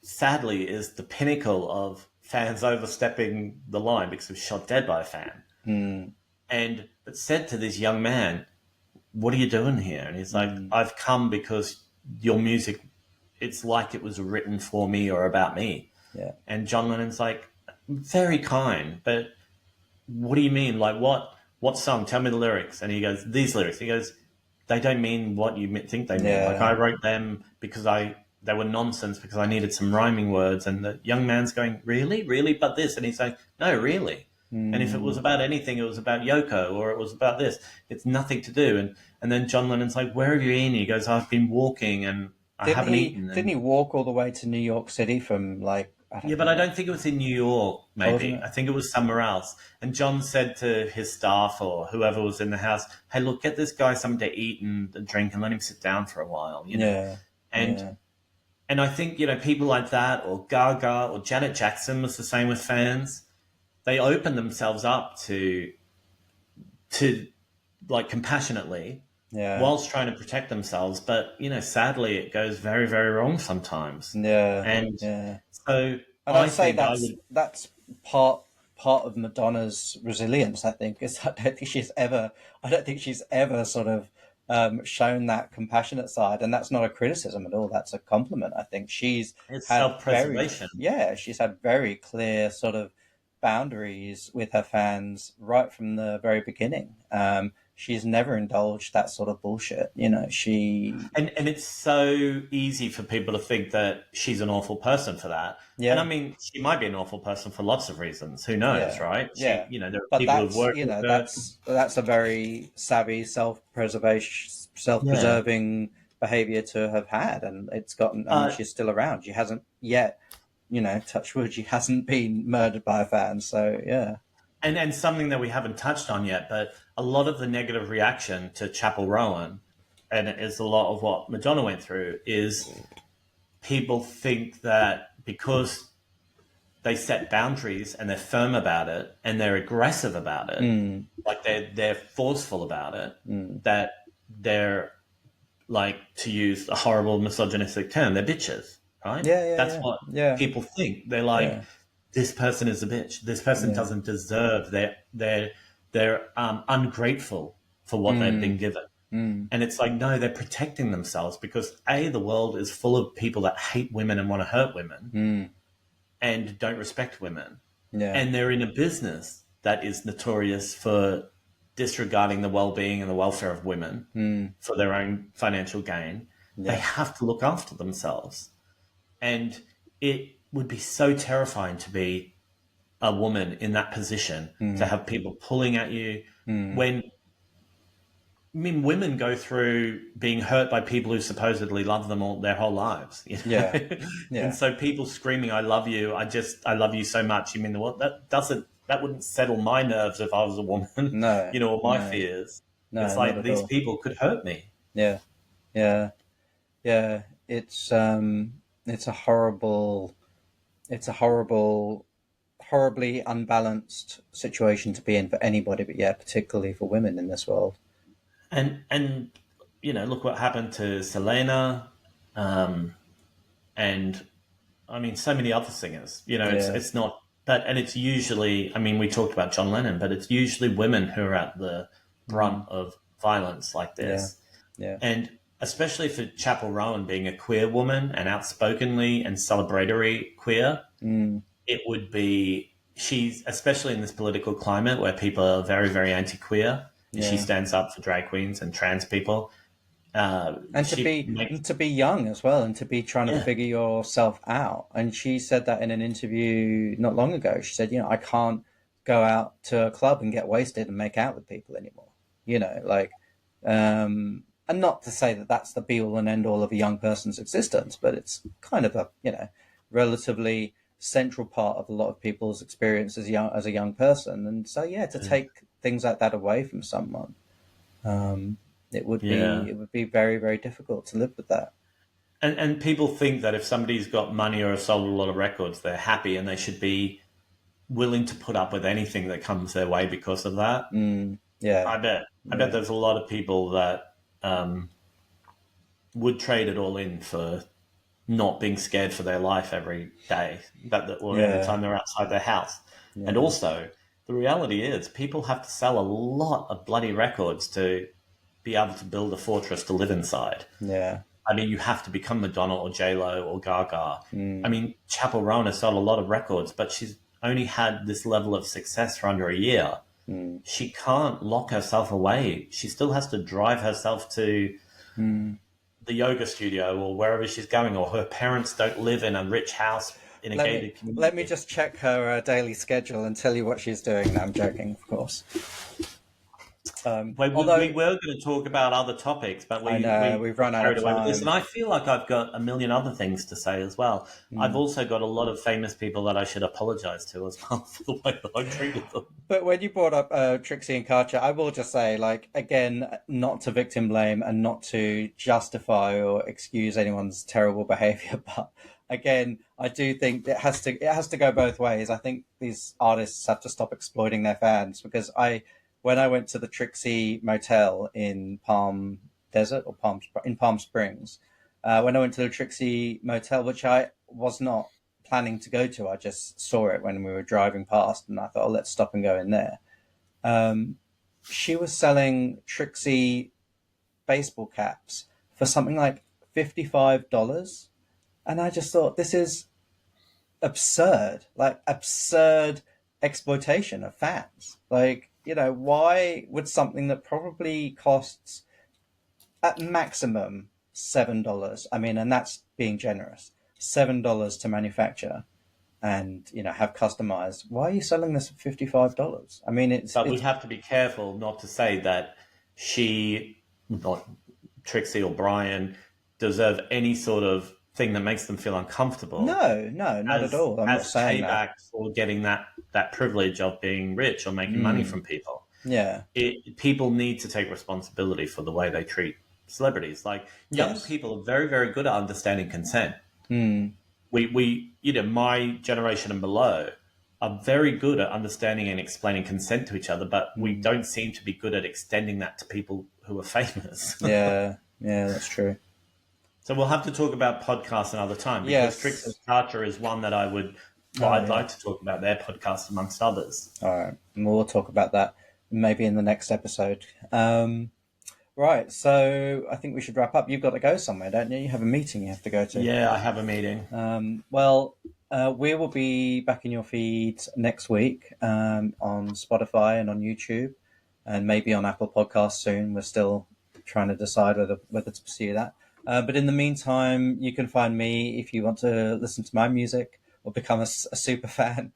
sadly is the pinnacle of fans overstepping the line because he was shot dead by a fan. Mm, And but said to this young man, "What are you doing here?" And he's like, mm, "I've come because your music, it's like it was written for me or about me." yeah, And John Lennon's like, "Very kind, but what do you mean? Like what song? Tell me the lyrics." And he goes, "These lyrics." He goes, "They don't mean what you think they mean. Like yeah. I wrote them because they were nonsense because I needed some rhyming words." And the young man's going, "Really, really, but this?" And he's like, "No, really." And if it was Mm. about anything, it was about Yoko, or it was about this. It's nothing to do. And then John Lennon's like, "Where have you been?" He goes, "I've been walking and I haven't eaten." Didn't And he walk all the way to New York City from, like, I yeah, don't but know I what, don't think it was in New York, oh, wasn't maybe. it? I think it was somewhere else. And John said to his staff or whoever was in the house, "Hey, look, get this guy something to eat and a drink and let him sit down for a while." Yeah, And yeah, and I think, people like that, or Gaga or Janet Jackson was the same with fans. They open themselves up to like compassionately yeah, whilst trying to protect themselves. But, sadly it goes very, very wrong sometimes. yeah, And yeah. so And I I'd say think I would that's part of Madonna's resilience. I think is I don't think she's ever sort of shown that compassionate side, and that's not a criticism at all. That's a compliment. I think it's self-preservation. she's had very clear sort of boundaries with her fans right from the very beginning. She's never indulged that sort of bullshit. And it's so easy for people to think that she's an awful person for that. And I Yeah, mean, she might be an awful person for lots of reasons. Who knows, yeah, right? yeah. There are But people who've worked with her. that's a very savvy Yeah. self-preserving behavior to have had, and it's gotten. I mean, Uh, she's still around. She hasn't yet, touch wood, she hasn't been murdered by a fan. So yeah, and something that we haven't touched on yet, but a lot of the negative reaction to Chappell Roan, and it's a lot of what Madonna went through, is people think that because they set boundaries and they're firm about it and they're aggressive about it, like they're forceful about it, that they're, like, to use a horrible misogynistic term, they're bitches, right? Yeah, yeah, That's yeah, what yeah, people think. They're like, yeah, this person is a bitch. This person yeah. doesn't deserve. They're ungrateful for what they've been given. And it's like, no, they're protecting themselves because A, the world is full of people that hate women and want to hurt women and don't respect women. Yeah, And they're in a business that is notorious for disregarding the well-being and the welfare of women for their own financial gain. They yeah, have to look after themselves. And it would be so terrifying to be a woman in that position, to have people pulling at you when, I mean, women go through being hurt by people who supposedly love them all their whole lives, you know? yeah, And yeah. so people screaming, "I love you! I love you so much." You mean the what? That wouldn't settle my nerves if I was a woman, No, you know, or my no, fears. It's no, not like at these all. people could hurt me. Yeah, yeah, yeah. It's a horrible, it's a horrible, horribly unbalanced situation to be in for anybody, but yeah, particularly for women in this world. And you know, look what happened to Selena, and I mean, so many other singers. You know, Yeah, it's not, but and it's usually. I mean, we talked about John Lennon, but it's usually women who are at the brunt of violence like yeah, this, yeah, and especially for Chappell Rowan being a queer woman and outspokenly and celebratory queer, it would be, she's, especially in this political climate where people are very very anti-queer, and she yeah. stands up for drag queens and trans people. She makes, And to be young as well, and to be trying to yeah. figure yourself out. And she said that in an interview not long ago. She said, I can't go out to a club and get wasted and make out with people anymore. Like, and not to say that that's the be all and end all of a young person's existence, but it's kind of a relatively central part of a lot of people's experience as a young person. And so yeah, to take things like that away from someone, um, Yeah. it would be very, very difficult to live with that. And people think that if somebody's got money or has sold a lot of records, they're happy and they should be willing to put up with anything that comes their way because of that. Yeah, I bet yeah, there's a lot of people that would trade it all in for not being scared for their life every day, or every yeah, time they're outside their house. And yeah, also, the reality is, people have to sell a lot of bloody records to be able to build a fortress to live inside. yeah, I mean, you have to become Madonna or J Lo or Gaga. I mm, mean, Chappell Roan has sold a lot of records, but she's only had this level of success for under a year. mm, She can't lock herself away. She still has to drive herself to mm. the yoga studio or wherever she's going, or her parents don't live in a rich house in a gated Let me community. just check her daily schedule and tell you what she's doing. No, I'm joking, of course. Well, we Although were going to talk about other topics, but I we, know we we've got run out of carried away with this. And time. I feel like I've got a million other things to say as well. I've Mm. also got a lot of famous people that I should apologize to as well for the way that I treated them. But when you brought up Trixie and Katja, I will just say, like, again, not to victim blame and not to justify or excuse anyone's terrible behavior, but again, I do think it has to go both ways. I think these artists have to stop exploiting their fans because when I went to the Trixie Motel in Palm Desert or in Palm Springs, when I went to the Trixie Motel, which I was not planning to go to. I just saw it when we were driving past, and I thought, oh, let's stop and go in there. Um, she was selling Trixie baseball caps for something like $55, and I just thought this is absurd, like absurd exploitation of fans. Like, why would something that probably costs at maximum $7? I mean, and that's being generous. $7 to manufacture and have customized. Why are you selling this for $55? I mean, But we it's have to be careful not to say that she, not Trixie or Brian, deserve any sort of thing that makes them feel uncomfortable no, no, not at all. I'm not as saying that. payback for getting that privilege of being rich or making money Mm, from people. Yeah. People need to take responsibility for the way they treat celebrities. Like young Yes. people are very, very good at understanding consent. Mm. My generation and below are very good at understanding and explaining consent to each other, but we don't seem to be good at extending that to people who are famous. Yeah. Yeah, that's true. So we'll have to talk about podcasts another time because Trixie Yes. Carter is one that Oh, I'd yeah. like to talk about their podcast amongst others. All right. And we'll talk about that maybe in the next episode. Right. So I think we should wrap up. You've got to go somewhere, don't you? You have a meeting you have to go to. Yeah, I have a meeting. We will be back in your feeds next week on Spotify and on YouTube, and maybe on Apple Podcasts soon. We're still trying to decide whether to pursue that. But in the meantime, you can find me if you want to listen to my music or become a super fan.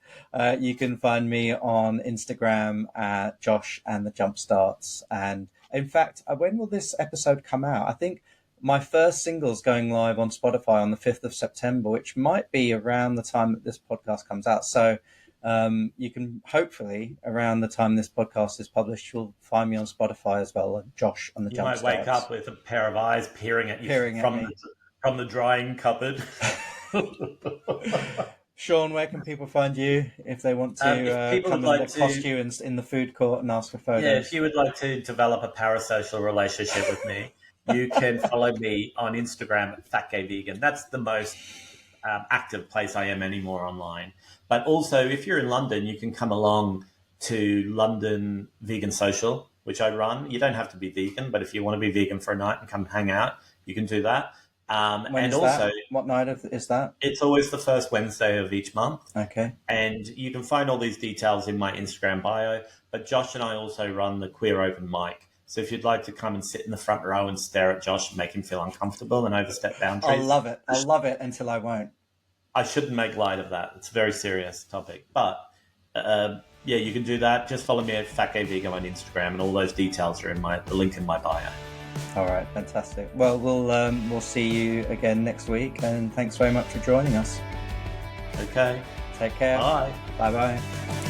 You can find me on Instagram at Josh and the Jumpstarts. And in fact, when will this episode come out? I think my first single's going live on Spotify on the 5th of September, which might be around the time that this podcast comes out. So you can hopefully, around the time this podcast is published, you'll find me on Spotify as well, Josh on the You Jump might wake up with a pair of eyes peering at you from the drying cupboard. Sean, where can people find you if they want to come and accost you in the food court and ask for photos? Yeah, if you would like to develop a parasocial relationship with me, you can follow me on Instagram at FatGayVegan. That's the most active place I am anymore online. But also, if you're in London, you can come along to London Vegan Social, which I run. You don't have to be vegan, but if you want to be vegan for a night and come hang out, you can do that. What night is that? It's always the first Wednesday of each month. Okay. And you can find all these details in my Instagram bio. But Josh and I also run the Queer Open Mic. So if you'd like to come and sit in the front row and stare at Josh and make him feel uncomfortable and overstep boundaries. I'll love it. I'll love it until I won't. I shouldn't make light of that. It's a very serious topic. But you can do that. Just follow me at FatGayVegan on Instagram, and all those details are in the link in my bio. All right, fantastic. Well, we'll see you again next week, and thanks very much for joining us. Okay. Take care. Bye. Bye-bye.